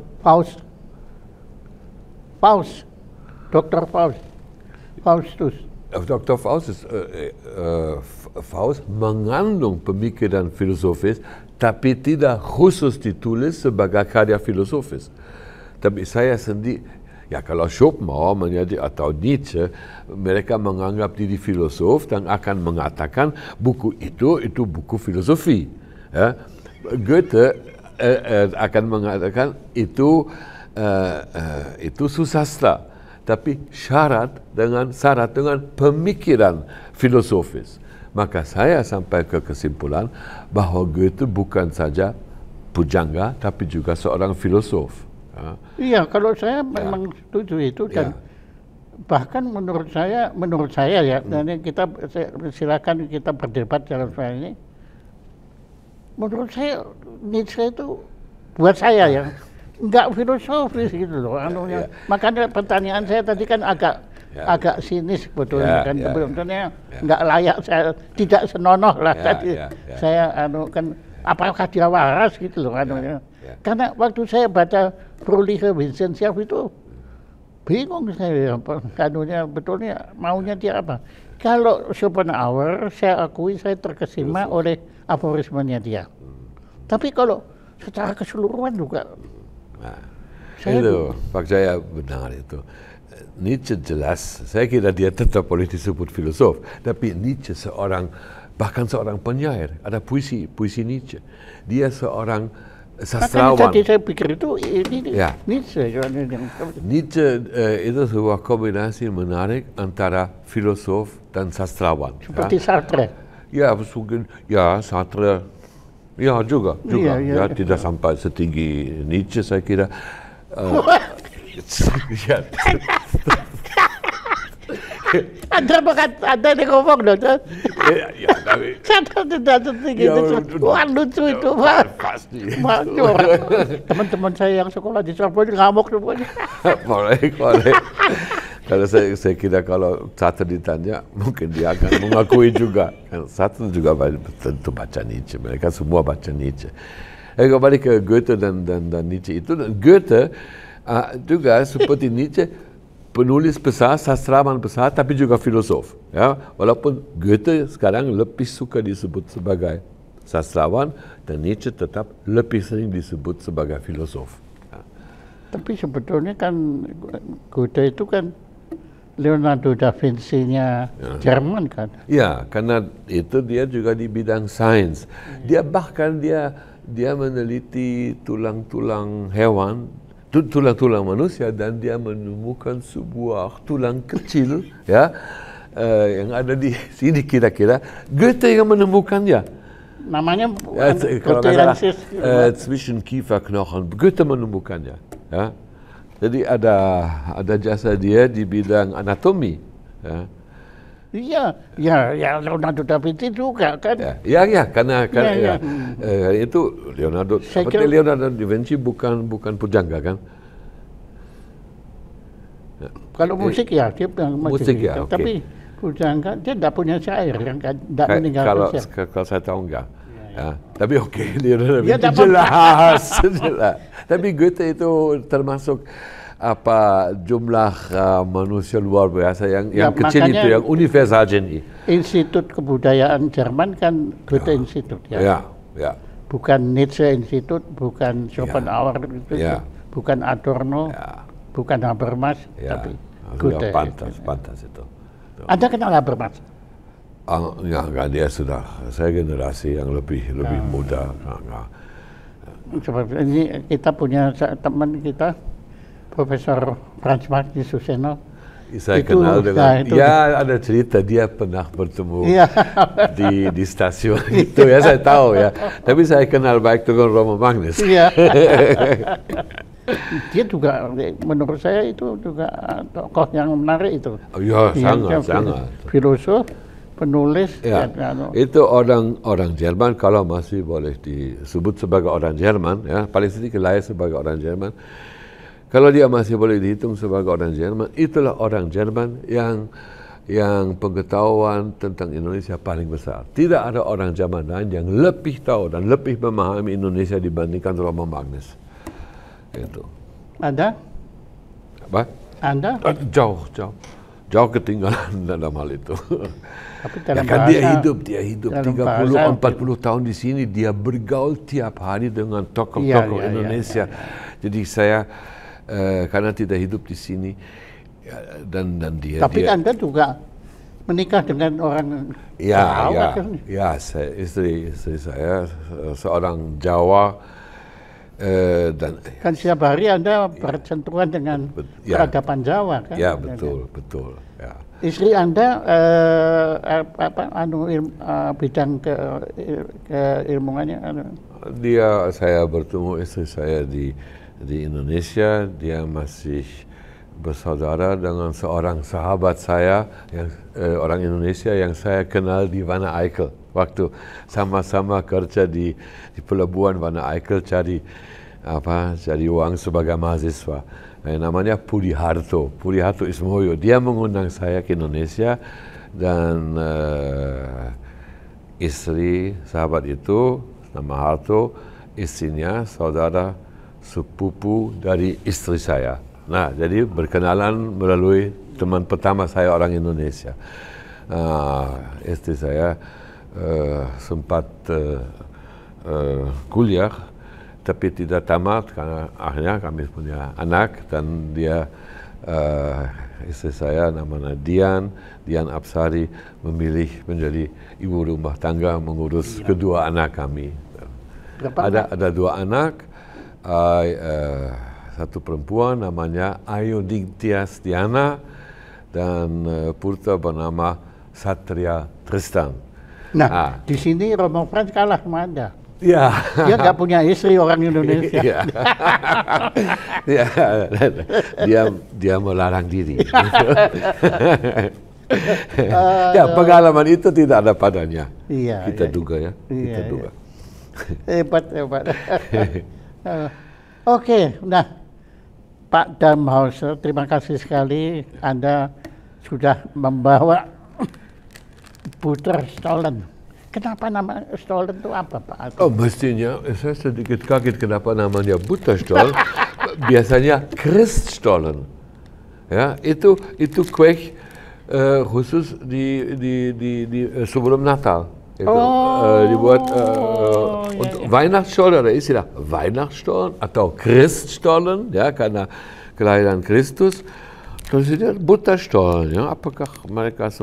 A: Faust, Dr. Faustus.
B: Dr. Faust mengandung pemikiran filosofis, tapi tidak khusus ditulis sebagai karya filosofis. Tapi saya sendiri, ya kalau Schopenhauer atau Nietzsche, mereka menganggap diri filosof dan akan mengatakan buku itu buku filosofi. Ya. Goethe akan mengatakan itu susastra, tapi syarat dengan pemikiran filosofis. Maka saya sampai ke kesimpulan bahwa Goethe bukan saja pujangga, tapi juga seorang filosof.
A: Iya, kalau saya memang setuju itu dan bahkan menurut saya ya, dan kita silakan kita berdebat dalam soal ini. Menurut saya Nietzsche itu buat saya ya nggak filosofis gitu loh. Makanya pertanyaan saya tadi kan agak sinis sebetulnya kan sebetulnya nggak layak, saya tidak senonoh lah tadi saya kan apakah dia waras gitu loh karena waktu saya baca Fröhliche Wissenschaft itu bingung saya betulnya maunya dia apa. Kalau Schopenhauer saya akui saya terkesima oleh aforismenya dia. Tapi kalau secara keseluruhan juga
B: itu Pak Jaya benar itu. Nietzsche jelas, saya kira dia tetap boleh disebut filosof, tapi Nietzsche bahkan seorang penyair, ada puisi Nietzsche. Dia seorang sastrawan.
A: Tadi saya pikir itu Nietzsche.
B: Nietzsche itu sebuah kombinasi menarik antara filosof dan sastrawan.
A: Seperti Sartre.
B: Ya, mungkin Sartre. Ya juga. Ya, tidak sampai setinggi Nietzsche saya kira.
A: Anda yang ngomong dong. Sartre tidak setinggi itu. Wah lucu itu Pak.
B: Pasti.
A: Teman-teman saya yang sekolah di Surabaya ngamuk semuanya.
B: Boleh. Kalau saya kira kalau Sartre ditanya, mungkin dia akan mengakui juga. Sartre juga tentu baca Nietzsche. Mereka semua baca Nietzsche. Kembali ke Goethe dan Nietzsche itu. Goethe juga seperti Nietzsche, penulis besar, sastrawan besar, tapi juga filosof. Ya, walaupun Goethe sekarang lebih suka disebut sebagai sastrawan, dan Nietzsche tetap lebih sering disebut sebagai filosof.
A: Tapi sebetulnya kan Goethe itu kan Leonardo da Vinci-nya Jerman kan?
B: Ya, karena itu dia juga di bidang sains. Dia bahkan dia meneliti tulang-tulang hewan, tulang-tulang manusia, dan dia menemukan sebuah tulang kecil, ya, yang ada di sini kira-kira. Goethe yang menemukannya.
A: Namanya
B: Kalau nggak salah, zwischen Kieferknochen. Goethe menemukannya. Ya. Jadi ada jasa dia di bidang anatomi. Ya.
A: Iya, Leonardo da Vinci juga kan.
B: Ya, karena itu Leonardo da Vinci bukan pujangga kan?
A: Kalau musik ya dia
B: musik ya,
A: gitu. Tapi pujangga dia tidak punya syair yang tidak meninggalkan syair.
B: Kalau saya tahu enggak. Ya. Tapi Leonardo da Vinci jelas. Tapi Goethe itu termasuk jumlah manusia luar biasa yang kecil itu, yang universal geni.
A: Institut Kebudayaan Jerman kan Goethe Institut ya. Bukan Nietzsche Institut, bukan Schopenhauer, bukan Adorno, bukan Habermas, tapi Goethe.
B: Pantas itu. Anda
A: kenal Habermas?
B: Enggak, dia sudah. Saya generasi yang lebih muda.
A: Seperti ini kita punya teman kita, Profesor Frans Martin Suseno.
B: Saya kenal dengan, ada cerita dia pernah bertemu di stasiun itu ya, saya tahu ya. Tapi saya kenal baik dengan Romo Magnus.
A: Dia juga, menurut saya itu juga tokoh yang menarik itu.
B: Sangat.
A: Filosof, penulis.
B: Itu orang Jerman, kalau masih boleh disebut sebagai orang Jerman, ya, paling sedikit lahir sebagai orang Jerman. Kalau dia masih boleh dihitung sebagai orang Jerman, itulah orang Jerman yang pengetahuan tentang Indonesia paling besar. Tidak ada orang Jerman lain yang lebih tahu dan lebih memahami Indonesia dibandingkan Romo Magnus. Itu.
A: Anda?
B: Apa?
A: Anda?
B: Jauh ketinggalan dalam hal itu.
A: Tapi dalam
B: kan dia hidup 30-40 tahun di sini, dia bergaul tiap hari dengan tokoh-tokoh Indonesia. Jadi saya karena tidak hidup di sini dan dia.
A: Tapi Anda juga menikah dengan orang Jawa kan?
B: Ya, istri saya seorang Jawa. Dan
A: kan setiap hari Anda bersentuhan dengan peradaban Jawa kan?
B: Ya, betul. Ya.
A: Istri Anda bidang keilmuannya?
B: Saya bertemu istri saya di Indonesia. Dia masih bersaudara dengan seorang sahabat saya yang orang Indonesia yang saya kenal di Wanne Eickel. Waktu sama-sama kerja di pelabuhan Wanne Eickel cari uang sebagai mahasiswa. Namanya Pudi Harto Ismoyo. Dia mengundang saya ke Indonesia dan istri sahabat itu nama Harto, istrinya saudara sepupu dari istri saya. Nah, jadi berkenalan melalui teman pertama saya orang Indonesia. Istri saya sempat kuliah, tapi tidak tamat karena akhirnya kami punya anak dan dia istri saya namanya Dian Apsari memilih menjadi ibu rumah tangga mengurus kedua anak kami. Ada dua anak, satu perempuan namanya Ayu Ningtyas Diana dan putra bernama Satria Tristan.
A: Nah, di sini Romo Frans kalah sama Anda.
B: Ya.
A: Dia nggak punya istri orang Indonesia.
B: Dia melarang diri. Pengalaman itu tidak ada padanya. Kita duga ya. Kita duga.
A: Hebat. Oke, nah Pak Damhauser, terima kasih sekali Anda sudah membawa Butterstollen. Kenapa nama Stollen itu apa, Pak?
B: Mestinya saya sedikit kaget kenapa namanya Butterstollen. Biasanya Christstollen. Ya, itu kue khusus di sebelum Natal. Itu, dibuat untuk Weihnachtsstollen, ada istilah Weihnachtsstollen atau Christstollen, ya, karena kelahiran Kristus. Terus ini Butterstollen, ya, apakah mereka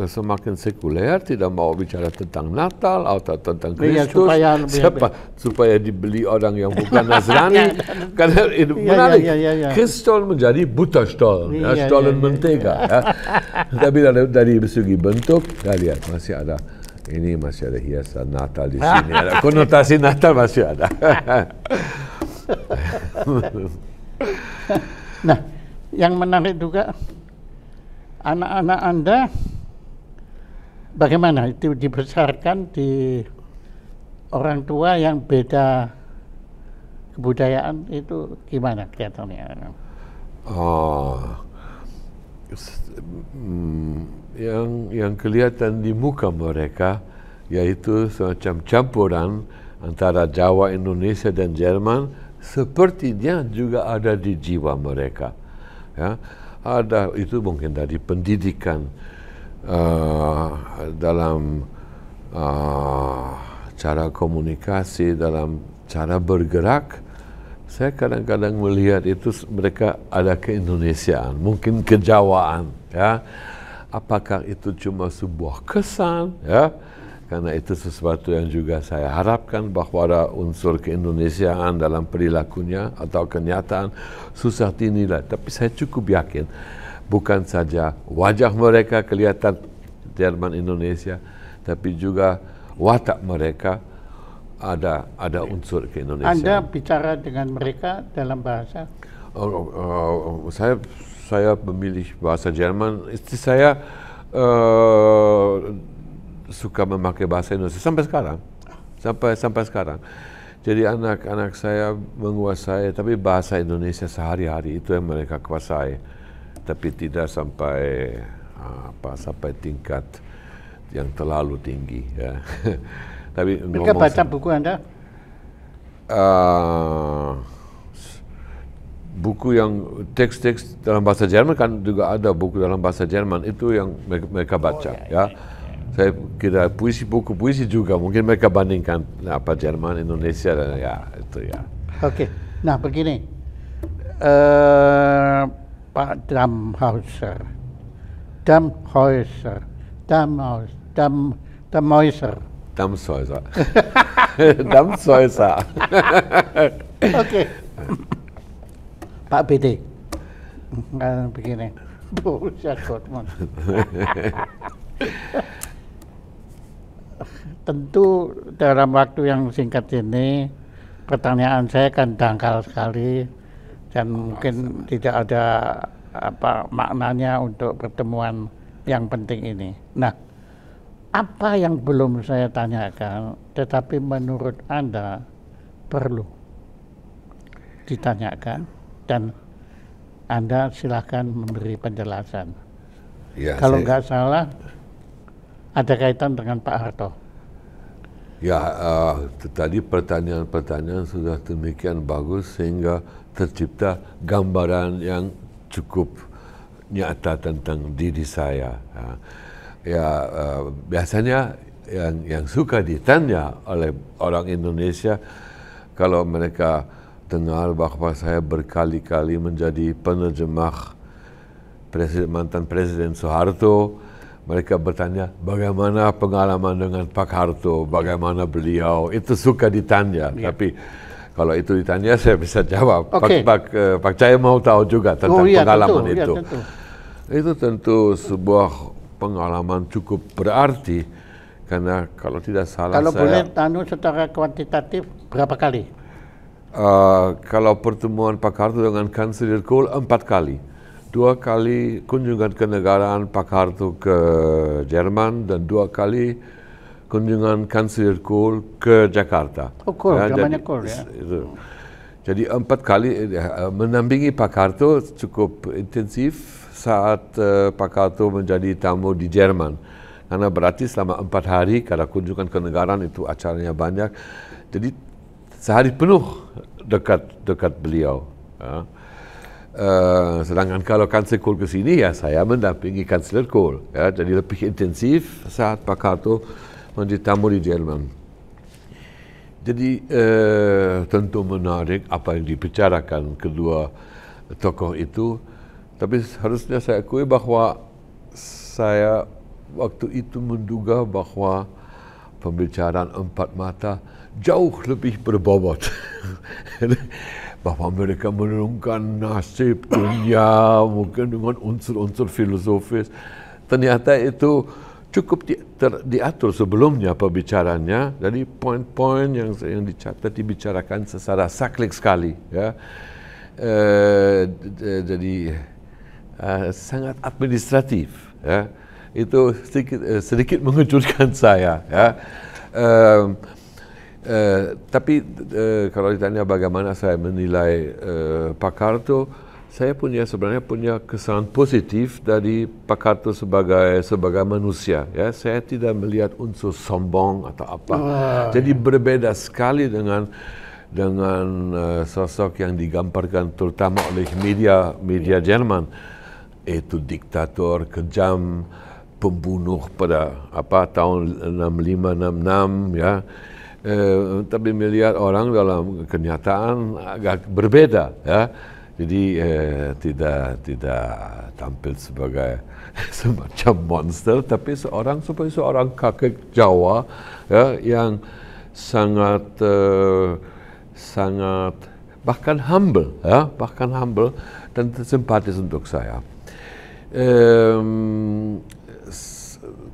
B: semakin sekuler, tidak mau bicara tentang Natal atau tentang Kristus, supaya dibeli orang yang bukan Nasrani, karena itu menarik. Christstollen menjadi Butterstollen, ya, stollen mentega. Ya. Tapi dari segi bentuk, kita lihat masih ada. Ini masih ada hiasan Natal di sini, ada konotasi Natal masih ada.
A: Nah, yang menarik juga, anak-anak Anda bagaimana itu dibesarkan di orang tua yang beda kebudayaan, itu gimana kelihatannya?
B: Yang kelihatan di muka mereka yaitu semacam campuran antara Jawa, Indonesia dan Jerman, sepertinya juga ada di jiwa mereka. Ya, ada itu mungkin dari pendidikan, dalam cara komunikasi, dalam cara bergerak. Saya kadang-kadang melihat itu mereka ada keindonesiaan, mungkin kejawaan, ya. Apakah itu cuma sebuah kesan, ya? Karena itu sesuatu yang juga saya harapkan bahwa ada unsur keindonesiaan dalam perilakunya atau kenyataan susah dinilai. Tapi saya cukup yakin bukan saja wajah mereka kelihatan Jerman Indonesia, tapi juga watak mereka ada unsur keindonesiaan.
A: Anda bicara dengan mereka dalam bahasa?
B: Saya memilih bahasa Jerman. Istri saya suka memakai bahasa Indonesia sampai sekarang. Jadi anak-anak saya menguasai, tapi bahasa Indonesia sehari-hari itu yang mereka kuasai, tapi tidak sampai sampai tingkat yang terlalu tinggi. Ya. Tapi
A: mereka baca buku Anda?
B: Buku yang teks-teks dalam bahasa Jerman kan juga ada buku dalam bahasa Jerman, itu yang mereka baca. Ya. Saya kira buku puisi juga mungkin mereka bandingkan apa Jerman, Indonesia, dan ya itu ya.
A: Oke, nah begini, Pak Damhauser, Oke. Pak BD, begini, Borussia Dortmund. Tentu dalam waktu yang singkat ini pertanyaan saya kan dangkal sekali dan mungkin tidak ada maknanya untuk pertemuan yang penting ini. Nah, apa yang belum saya tanyakan tetapi menurut Anda perlu ditanyakan, dan Anda silahkan memberi penjelasan. Ya, kalau nggak salah ada kaitan dengan Pak Harto.
B: Ya, tadi pertanyaan-pertanyaan sudah demikian bagus sehingga tercipta gambaran yang cukup nyata tentang diri saya. Biasanya yang suka ditanya oleh orang Indonesia kalau mereka dengar bahwa saya berkali-kali menjadi penerjemah mantan Presiden Soeharto, mereka bertanya bagaimana pengalaman dengan Pak Harto, bagaimana beliau, itu suka ditanya. Ya. Tapi kalau itu ditanya saya bisa jawab. Okay. Pak Cahaya mau tahu juga tentang pengalaman itu. Ya, tentu. Itu tentu sebuah pengalaman cukup berarti, karena kalau tidak salah
A: kalau boleh secara kuantitatif berapa kali?
B: Kalau pertemuan Pak Harto dengan Kanselir Kohl 4 kali. 2 kali kunjungan kenegaraan Pak Harto ke Jerman dan 2 kali kunjungan Kanselir Kohl ke Jakarta.
A: Oh, Kohl, namanya Kohl ya.
B: Jadi 4 kali mendampingi Pak Harto cukup intensif saat Pak Harto menjadi tamu di Jerman. Karena berarti selama 4 hari karena kunjungan kenegaraan itu acaranya banyak. Jadi sehari penuh dekat beliau. Ya. Sedangkan kalau Kanselir Kohl ke sini, ya saya mendampingi Kanselir Kohl. Ya, jadi lebih intensif saat Pak Harto menjadi tamu di Jerman. Jadi tentu menarik apa yang dibicarakan kedua tokoh itu, tapi harusnya saya akui bahwa saya waktu itu menduga bahwa pembicaraan empat mata jauh lebih berbobot. Bahwa mereka menurunkan nasib dunia mungkin dengan unsur-unsur filosofis. Ternyata itu cukup diatur sebelumnya pembicaraannya. Jadi poin-poin yang dicatat dibicarakan secara saklik sekali. Ya. Jadi sangat administratif. Ya. Itu sedikit mengejutkan saya. Ya. Tapi kalau ditanya bagaimana saya menilai Pak Karto, saya sebenarnya punya kesan positif dari Pak Karto sebagai manusia. Ya, saya tidak melihat unsur sombong atau apa. Jadi berbeda sekali dengan sosok yang digambarkan terutama oleh media Jerman. Itu diktator kejam, pembunuh pada tahun 65-66 ya. Tapi melihat orang dalam kenyataan agak berbeda ya. Jadi tidak tampil sebagai semacam monster, tapi seperti seorang kakek Jawa ya, yang sangat bahkan humble dan simpatis untuk saya.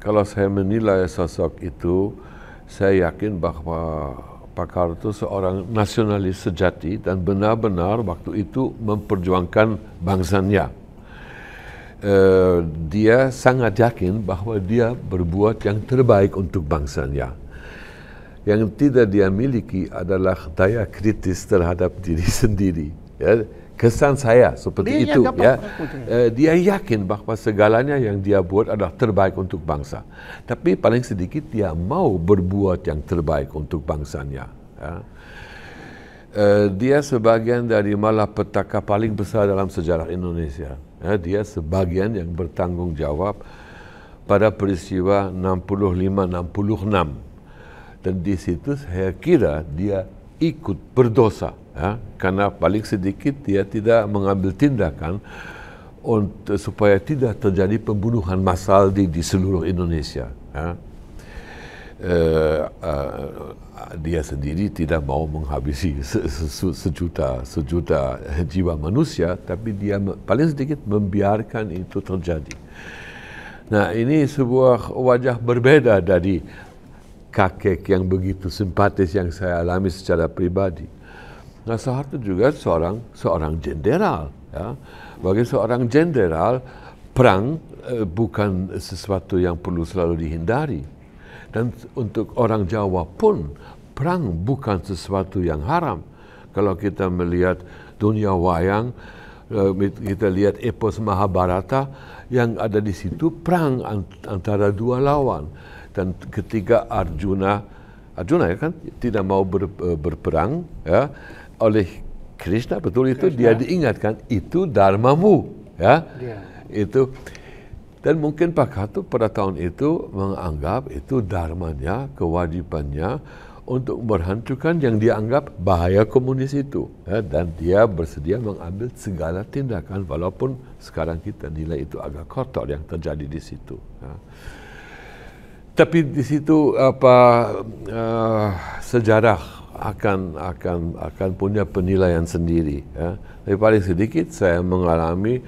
B: Kalau saya menilai sosok itu, saya yakin bahwa Pak Karto seorang nasionalis sejati dan benar-benar waktu itu memperjuangkan bangsanya. Dia sangat yakin bahwa dia berbuat yang terbaik untuk bangsanya. Yang tidak dia miliki adalah daya kritis terhadap diri sendiri. Ya. Kesan saya seperti itu. Ya. Dia yakin bahwa segalanya yang dia buat adalah terbaik untuk bangsa. Tapi paling sedikit dia mau berbuat yang terbaik untuk bangsanya. Ya. Dia sebagian dari malapetaka paling besar dalam sejarah Indonesia. Ya. Dia sebagian yang bertanggung jawab pada peristiwa 65-66. Dan di situ saya kira dia ikut berdosa. Ya, karena paling sedikit dia tidak mengambil tindakan supaya tidak terjadi pembunuhan massal di seluruh Indonesia. Ya. Dia sendiri tidak mau menghabisi sejuta jiwa manusia, tapi dia paling sedikit membiarkan itu terjadi. Nah, ini sebuah wajah berbeda dari kakek yang begitu simpatis yang saya alami secara pribadi. Nah, Soeharto juga seorang jenderal. Ya. Bagi seorang jenderal, perang bukan sesuatu yang perlu selalu dihindari. Dan untuk orang Jawa pun, perang bukan sesuatu yang haram. Kalau kita melihat dunia wayang, kita lihat epos Mahabharata, yang ada di situ perang antara dua lawan. Dan ketika Arjuna ya kan tidak mau berperang, ya, oleh Krishna, betul itu dia diingatkan itu dharmamu, ya. Itu, dan mungkin Pak Karto pada tahun itu menganggap itu dharmanya, kewajibannya untuk menghancurkan yang dianggap bahaya komunis itu, ya, dan dia bersedia mengambil segala tindakan walaupun sekarang kita nilai itu agak kotor yang terjadi di situ. Ya. Tapi di situ sejarah akan punya penilaian sendiri. Ya. Tapi paling sedikit saya mengalami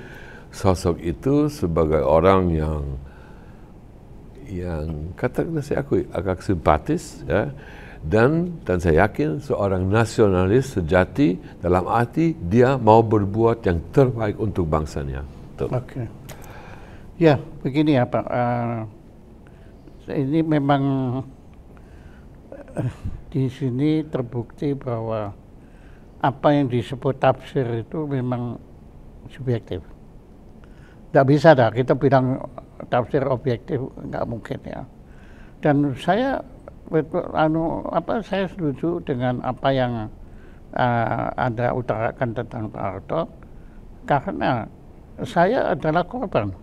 B: sosok itu sebagai orang yang katakanlah saya akui agak simpatis, ya, dan saya yakin seorang nasionalis sejati dalam arti dia mau berbuat yang terbaik untuk bangsanya.
A: Oke. Ya, begini ya Pak. Ini memang di sini terbukti bahwa apa yang disebut tafsir itu memang subjektif. Tidak bisa dah kita bilang tafsir objektif, nggak mungkin ya. Dan saya saya setuju dengan apa yang Anda utarakan tentang Pak Harto, karena saya adalah korban.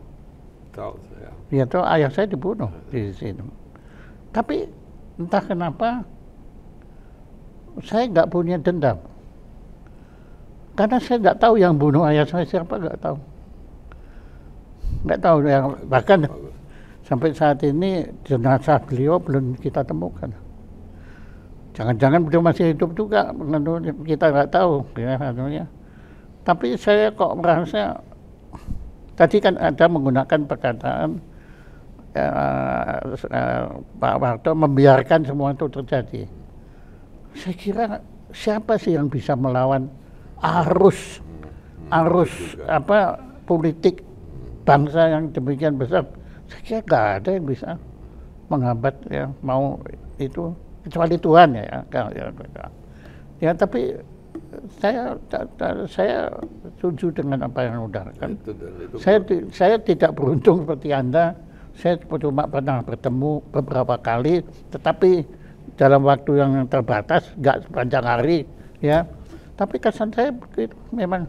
B: Tahu saya.
A: Yaitu ayah saya dibunuh di sini. Tapi entah kenapa saya nggak punya dendam. Karena saya nggak tahu yang bunuh ayah saya siapa, nggak tahu. Nggak tahu, yang bahkan sampai saat ini jenazah beliau belum kita temukan. Jangan-jangan beliau masih hidup juga, kita nggak tahu. Ya, anunya. Tapi saya kok merasa, tadi kan ada menggunakan perkataan Pak Warto membiarkan semua itu terjadi. Saya kira siapa sih yang bisa melawan arus politik bangsa yang demikian besar? Saya kira nggak ada yang bisa menghambat ya mau itu kecuali Tuhan ya. Ya tapi saya setuju dengan apa yang diutarakan. Saya tidak beruntung seperti Anda. Saya cuma pernah bertemu beberapa kali, tetapi dalam waktu yang terbatas, nggak sepanjang hari, ya. Tapi kesan saya memang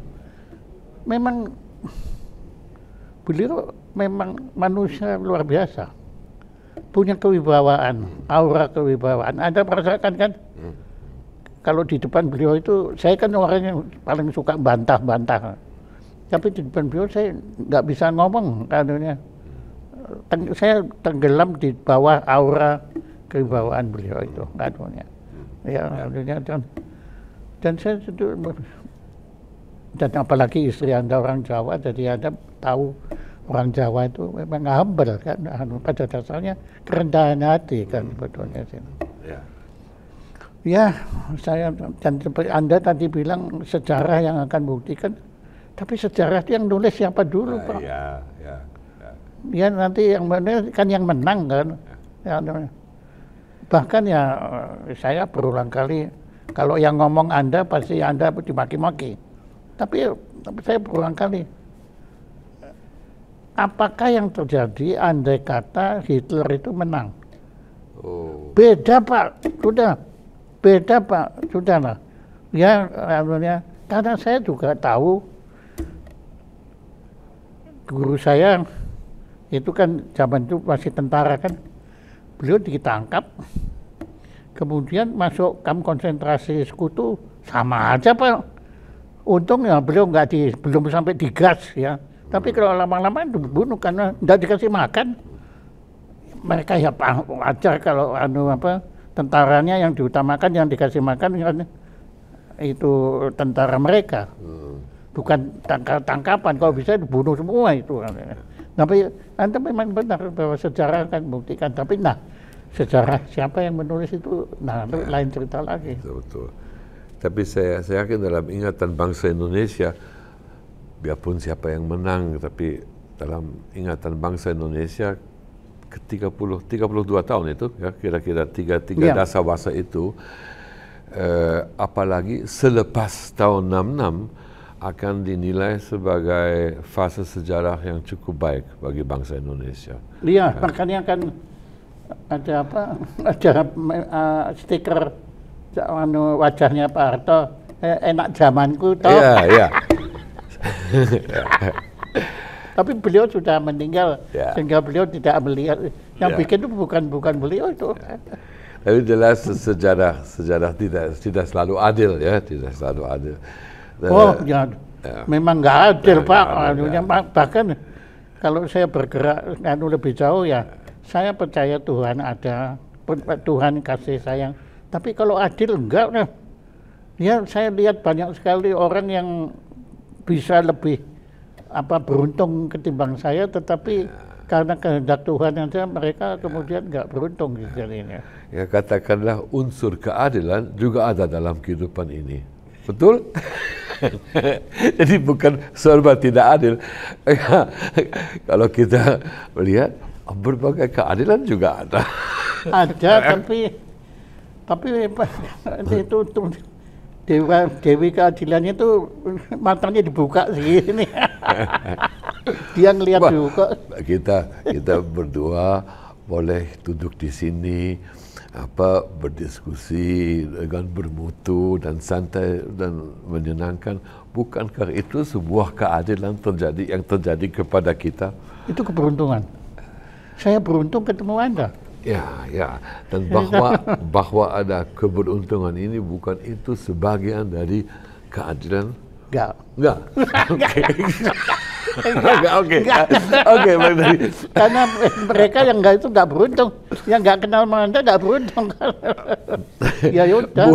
A: beliau memang manusia luar biasa, punya kewibawaan, aura kewibawaan. Anda merasakan kan? Kalau di depan beliau itu, saya kan orang yang paling suka bantah-bantah, tapi di depan beliau saya nggak bisa ngomong, katanya. Saya tenggelam di bawah aura kewibawaan beliau itu, katanya. Ya, dan saya itu, dan apalagi istri Anda orang Jawa, jadi Anda tahu orang Jawa itu memang humble kan, pada dasarnya kerendahan hati kan sebetulnya. Ya, saya dan seperti Anda tadi bilang sejarah yang akan buktikan, tapi sejarah itu yang nulis siapa dulu, Pak? Ya nanti yang menulis kan yang menang kan. Ya, bahkan ya saya berulang kali, kalau yang ngomong Anda pasti Anda dimaki-maki. Tapi saya berulang kali, apakah yang terjadi andai kata Hitler itu menang? Beda Pak, sudah. Beda Pak, sudah lah. Ya, karena saya juga tahu guru saya itu kan zaman itu masih tentara kan, beliau ditangkap, kemudian masuk kamp konsentrasi Sekutu, sama aja Pak. Untung ya beliau belum sampai digas ya. Tapi kalau lama-lama dibunuh karena tidak dikasih makan. Mereka ya wajar kalau tentaranya yang diutamakan, yang dikasih makan kan itu tentara mereka. Bukan tangkapan, kalau bisa dibunuh semua itu. Tapi Anda memang benar bahwa sejarah akan membuktikan. Tapi sejarah siapa yang menulis itu, lain cerita lagi.
B: Betul. Tapi saya yakin dalam ingatan bangsa Indonesia, biarpun siapa yang menang, tapi dalam ingatan bangsa Indonesia ke 32 tahun itu, ya, kira-kira tiga dasawarsa itu, apalagi selepas tahun 66 akan dinilai sebagai fase sejarah yang cukup baik bagi bangsa Indonesia.
A: Iya, makanya kan ada ada stiker wajahnya Pak Harto, enak zamanku toh.
B: Iya.
A: Tapi beliau sudah meninggal, sehingga beliau tidak melihat. Yang bikin itu bukan beliau itu.
B: Tapi jelas sejarah tidak selalu adil ya, tidak selalu adil.
A: Memang nggak adil Pak. Bahkan kalau saya bergerak lebih jauh ya, saya percaya Tuhan ada, Tuhan kasih sayang. Tapi kalau adil enggak, ya saya lihat banyak sekali orang yang bisa lebih beruntung ketimbang saya, tetapi karena kehendak Tuhan saja mereka kemudian nggak beruntung jadinya.
B: Ya katakanlah unsur keadilan juga ada dalam kehidupan ini, betul? Jadi bukan serba tidak adil. Kalau kita melihat berbagai keadilan juga ada.
A: Ada, tapi itu Dewi keadilannya itu matanya dibuka segini. Dia ngelihat juga. Kita berdua
B: boleh duduk di sini, berdiskusi dengan bermutu dan santai dan menyenangkan. Bukankah itu sebuah keadilan yang terjadi kepada kita?
A: Itu keberuntungan. Saya beruntung ketemu Anda.
B: Ya. Dan bahwa ada keberuntungan ini bukan itu sebagian dari keadilan. Enggak. Oke.
A: Karena mereka yang enggak itu enggak beruntung, yang enggak kenal Anda enggak beruntung. Ya udah.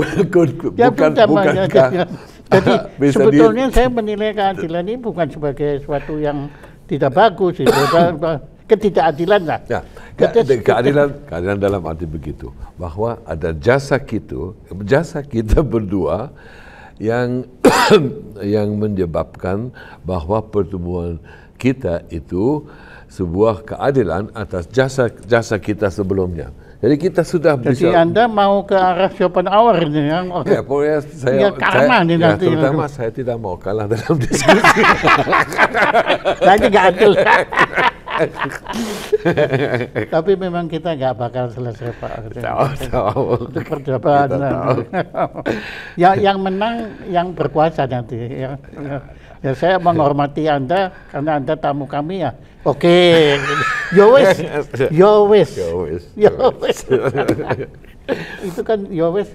B: Bukankah
A: jadi sebetulnya saya menilai keadilan ini bukan sebagai sesuatu yang tidak bagus, itu ketidakadilan lah.
B: Ya, keadilan dalam arti begitu, bahwa ada jasa kita berdua yang yang menyebabkan bahwa pertemuan kita itu sebuah keadilan atas jasa kita sebelumnya. Jadi kita sudah
A: bisa. Jadi Anda mau ke arah Schopenhauer ini yang
B: ya, pokoknya saya
A: nanti.
B: Terutama saya tidak mau kalah dalam diskusi.
A: Saya nggak adil. Tapi memang kita nggak bakal selesai Pak.
B: Tahu.
A: Itu perdebatan. Yang menang yang berkuasa nanti. Ya saya menghormati Anda karena Anda tamu kami ya. Oke. Yo wis. Itu kan yo wis.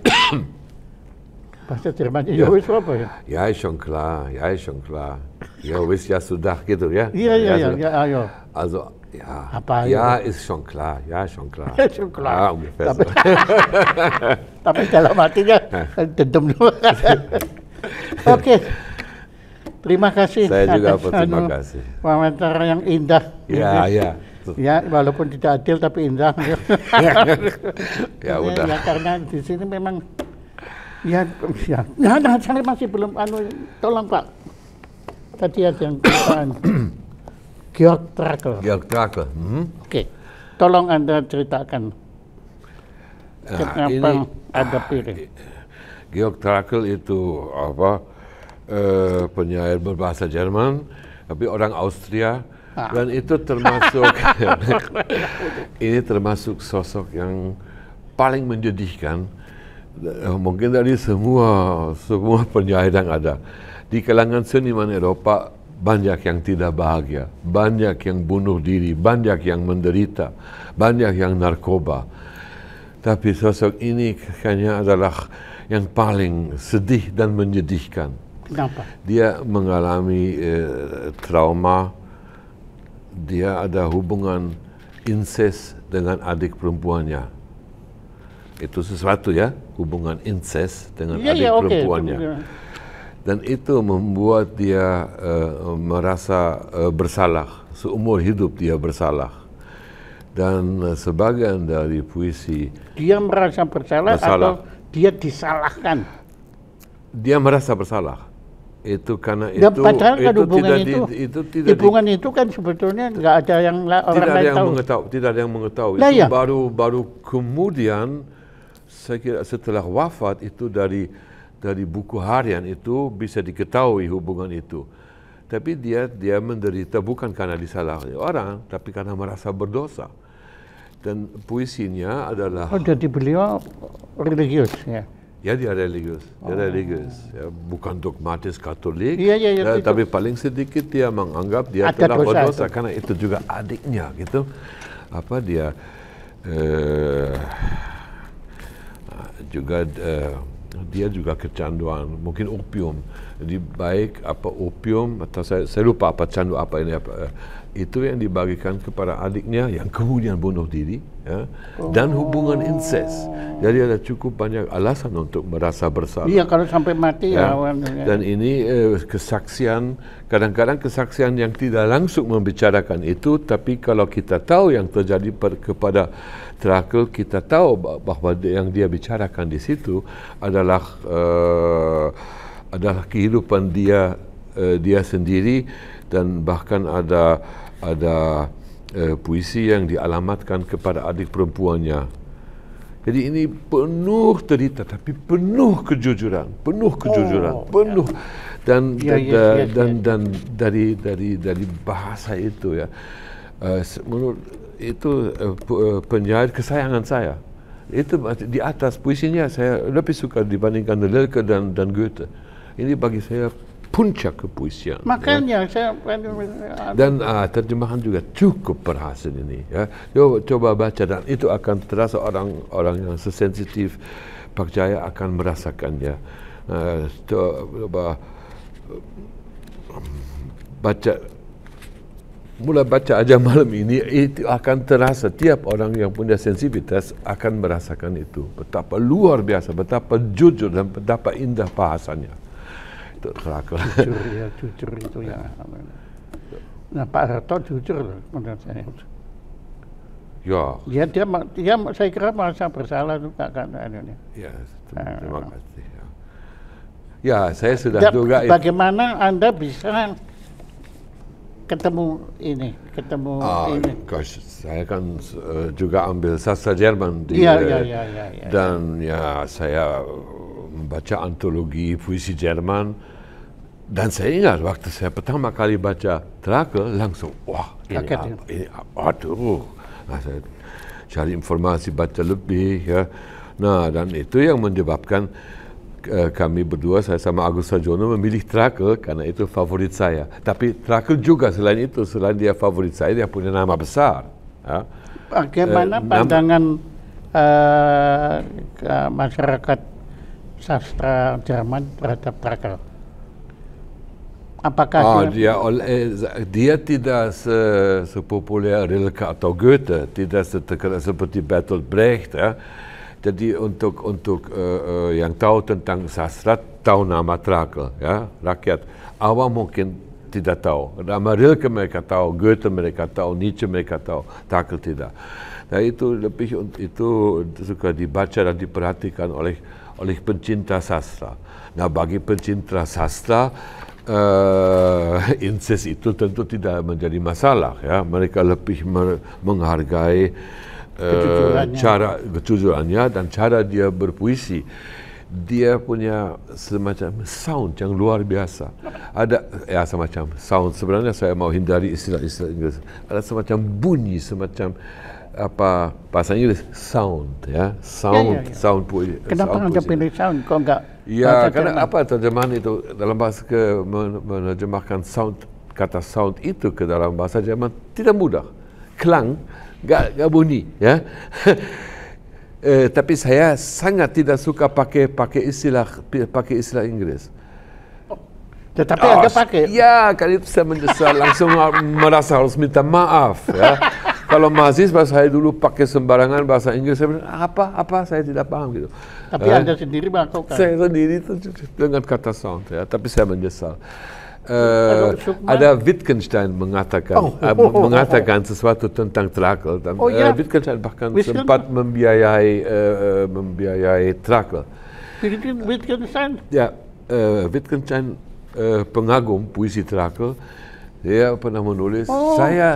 A: Bahasa Jermannya yo wis apa ya?
B: Ya schon klar. Ya wis ya sudah gitu ya.
A: Iya, ayo.
B: Also ja,
A: apa
B: ja ist schon klar. Schon klar. Ungefähr so.
A: Tapi dalam hatinya dendam dulu. Oke. Terima kasih.
B: Saya juga terima kasih.
A: Wawancara yang indah.
B: Ya.
A: Ya, walaupun tidak adil tapi indah.
B: Ya udah.
A: Ya karena di sini memang saya masih belum tolong Pak. Tadi ada yang pertanyaan. Georg Trakl. Oke. Tolong Anda ceritakan. Kenapa Anda pilih?
B: Georg Trakl itu penyair berbahasa Jerman, tapi orang Austria, dan itu termasuk sosok yang paling menyedihkan mungkin dari semua penyair yang ada. Di kalangan seniman Eropa banyak yang tidak bahagia, banyak yang bunuh diri, banyak yang menderita, banyak yang narkoba. Tapi sosok ini kayaknya adalah yang paling sedih dan menyedihkan.
A: Kenapa?
B: Dia mengalami trauma, dia ada hubungan incest dengan adik perempuannya. Itu sesuatu ya, hubungan incest dengan adik perempuannya. Dan itu membuat dia merasa bersalah, seumur hidup dia bersalah. Dan sebagian dari puisi...
A: Dia merasa bersalah atau dia disalahkan? Dia merasa bersalah.
B: Itu karena
A: ya, itu padahal kan hubungan itu kan sebetulnya nggak ada yang orang lain tahu.
B: Tidak ada yang mengetahui.
A: Nah,
B: itu
A: ya.
B: baru kemudian saya kira setelah wafat itu dari buku harian itu bisa diketahui hubungan itu. Tapi dia menderita bukan karena disalahi orang, tapi karena merasa berdosa. Dan puisinya adalah...
A: Oh, jadi beliau religius ya?
B: Ya, dia religius. Ya, bukan dogmatis Katolik,
A: ya,
B: tapi paling sedikit dia menganggap dia telah berdosa karena itu juga adiknya gitu. Dia juga kecanduan, mungkin opium. Jadi baik opium atau saya lupa candu ini itu yang dibagikan kepada adiknya yang kemudian bunuh diri, ya. Dan hubungan incest. Jadi ada cukup banyak alasan untuk merasa bersalah.
A: Iya, kalau sampai mati ya.
B: Dan ini kesaksian, kadang-kadang kesaksian yang tidak langsung membicarakan itu, tapi kalau kita tahu yang terjadi kepada Trakl, kita tahu bahwa yang dia bicarakan di situ adalah kehidupan dia sendiri, dan bahkan ada puisi yang dialamatkan kepada adik perempuannya. Jadi ini penuh cerita, tapi penuh kejujuran, penuh dan dari bahasa itu ya, menurut itu penyair kesayangan saya. Itu di atas puisinya saya lebih suka dibandingkan Rilke dan Goethe. Ini bagi saya puncak kepuisian.
A: Makanya saya
B: Dan terjemahan juga cukup berhasil ini. Ya. Coba baca dan itu akan terasa orang yang sesensitif Pak Jaya akan merasakannya. Coba mulai baca aja malam ini, itu akan terasa tiap orang yang punya sensitivitas akan merasakan itu. Betapa luar biasa, betapa jujur dan betapa indah bahasanya. Itu Trakl.
A: Jujur itu ya. Nah Pak Harto jujur loh menurut saya.
B: Ya.
A: Dia saya kira merasa bersalah juga kan.
B: Ya, terima kasih. Ya, saya sudah duga.
A: Bagaimana Anda bisa ketemu ini?
B: Gosh, saya kan juga ambil sastra Jerman dan ya saya membaca antologi puisi Jerman dan saya ingat waktu saya pertama kali baca Trakl langsung wah ini aduh. Nah, saya cari informasi, baca lebih ya. Nah, dan itu yang menyebabkan kami berdua, saya sama Agus Sarjono memilih Trakl karena itu favorit saya. Tapi Trakl juga selain itu, selain dia favorit saya, dia punya nama besar. Ya.
A: Bagaimana pandangan masyarakat sastra Jerman terhadap Trakl? Apakah
B: dia tidak sepopuler Rilke atau Goethe, tidak terkenal seperti Bertolt Brecht. Ya. Jadi untuk yang tahu tentang sastra tahu nama Trakl, ya. Rakyat awam mungkin tidak tahu. Nama Rilke mereka tahu, Goethe mereka tahu, Nietzsche mereka tahu, Trakl tidak. Nah itu suka dibaca dan diperhatikan oleh pencinta sastra. Nah bagi pencinta sastra inses itu tentu tidak menjadi masalah, ya. Mereka lebih menghargai kejujurannya dan cara dia berpuisi. Dia punya semacam sound yang luar biasa. Ada semacam sound. Sebenarnya saya mau hindari istilah-istilah Inggris. Ada semacam bunyi, semacam bahasa Inggris sound, ya. Sound puisi.
A: Kenapa Anda pilih sound? Kok enggak?
B: Ya, karena terjemahan itu dalam bahasa menerjemahkan sound, kata sound itu ke dalam bahasa Jerman tidak mudah. Klang Gak bunyi, ya. Tapi saya sangat tidak suka pakai istilah Inggris.
A: Tetapi Anda pakai?
B: Ya, kali itu saya menyesal, langsung merasa harus minta maaf, ya. Kalau mahasiswa saya dulu pakai sembarangan bahasa Inggris, saya bilang apa saya tidak paham gitu.
A: Tapi Anda sendiri melakukan?
B: Saya sendiri itu dengan kata sound, ya. Tapi saya menyesal. Ada Wittgenstein mengatakan sesuatu tentang Trakl. Wittgenstein bahkan sempat membiayai Trakl.
A: Wittgenstein?
B: Ya, Wittgenstein pengagum puisi Trakl. Dia pernah menulis,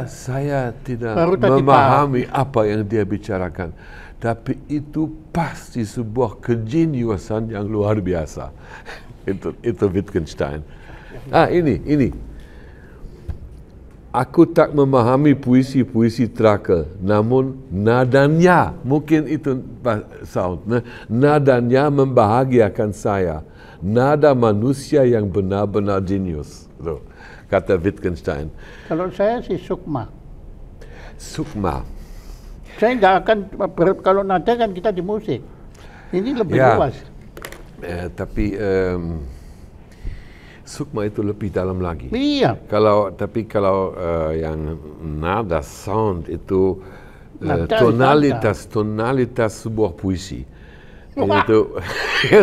B: saya tidak memahami apa yang dia bicarakan, tapi itu pasti sebuah kejeniusan yang luar biasa. Itu Wittgenstein. Ini. Aku tak memahami puisi-puisi Trakl, namun nadanya, mungkin itu sound, nadanya membahagiakan saya. Nada manusia yang benar-benar jenius, kata Wittgenstein.
A: Kalau saya sih Sukma. Saya nggak akan, kalau nada kan kita di musik. Ini lebih luas.
B: Tapi Sukma itu lebih dalam lagi.
A: Iya.
B: Tapi kalau yang nada sound itu tonalitas sebuah puisi. Itu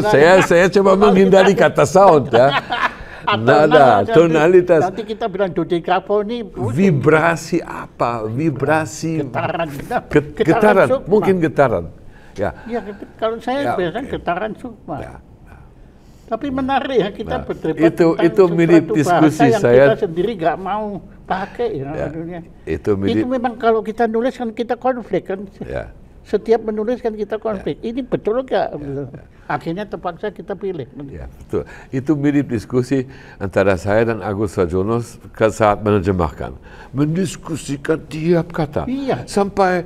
B: saya coba menghindari kata sound, ya. Nada, tonalitas.
A: Nanti kita bilang dodekafoni.
B: Vibrasi apa? Vibrasi.
A: Getaran.
B: Mungkin getaran. Ya.
A: Kalau saya biasanya getaran Sukma. Ya. Tapi menarik ya kita berdebat
B: itu mirip diskusi
A: yang
B: saya.
A: Kita sendiri nggak mau pakai
B: Itu
A: memang kalau kita nulis kan kita konflik kan. Ya. Setiap menulis kan kita konflik. Ini betul nggak? Akhirnya terpaksa kita pilih.
B: Ya, betul. Itu mirip diskusi antara saya dan Agus Sarjono saat menerjemahkan, mendiskusikan tiap kata, sampai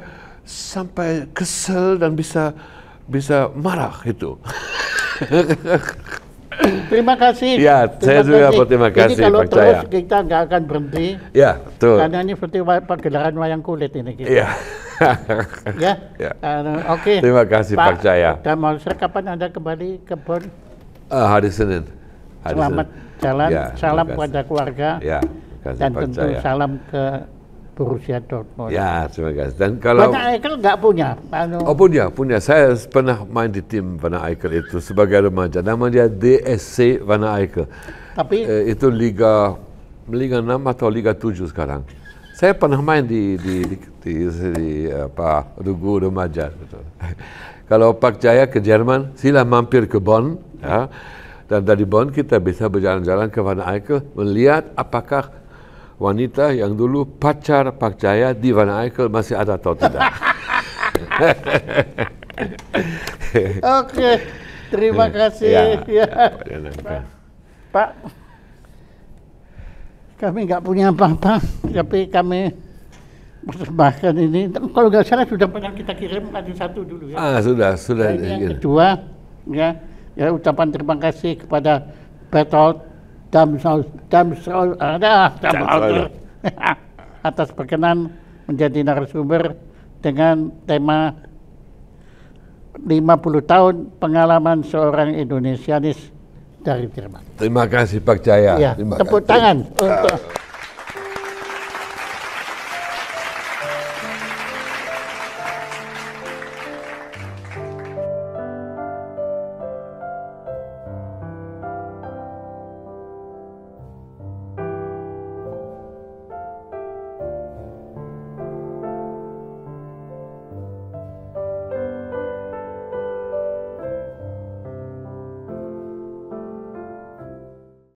B: kesel dan bisa marah itu.
A: Terima kasih.
B: Ya, saya juga berterima kasih,
A: Jadi kalau
B: Pak
A: terus
B: Cahaya.
A: kita nggak akan berhenti.
B: Ya, betul.
A: Karena ini seperti pagelaran wayang kulit ini kita.
B: Iya.
A: Ya.
B: Ya.
A: Oke.
B: Terima kasih, Pak Cahaya.
A: Damolser, kapan Anda kembali ke Bon?
B: Hari Senin.
A: Selamat jalan.
B: Ya,
A: Salam
B: terima kasih.
A: kepada keluarga.
B: Ya, terima kasih,
A: Dan
B: Pak
A: tentu
B: Cahaya.
A: salam ke Borussia Dortmund.
B: Ya, terima kasih. Dan kalau
A: Van Eyck nggak punya.
B: Oh punya. Saya pernah main di tim Van Eyck itu sebagai remaja. Namanya DSC Van Eyck.
A: Tapi
B: Itu Liga 6 atau Liga 7 sekarang. Saya pernah main di Rugu remaja. Kalau Pak Jaya ke Jerman, sila mampir ke Bonn. Ya. Dan dari Bonn kita bisa berjalan-jalan ke Van Eyck melihat apakah wanita yang dulu pacar Pak Jaya di Van Eyck masih ada atau tidak.
A: oke, terima kasih. Ya. Pak, kami nggak punya apa-apa, tapi kami persembahkan ini. Kalau nggak salah sudah pernah kita kirim ada satu dulu ya.
B: Sudah.
A: Ini yang kedua, ya ucapan terima kasih kepada Bertolt Damsol atas perkenan menjadi narasumber dengan tema 50 tahun pengalaman seorang Indonesianis dari Jerman.
B: Terima kasih Pak Jaya.
A: Ya,
B: Terima
A: tepuk
B: kasih.
A: tangan untuk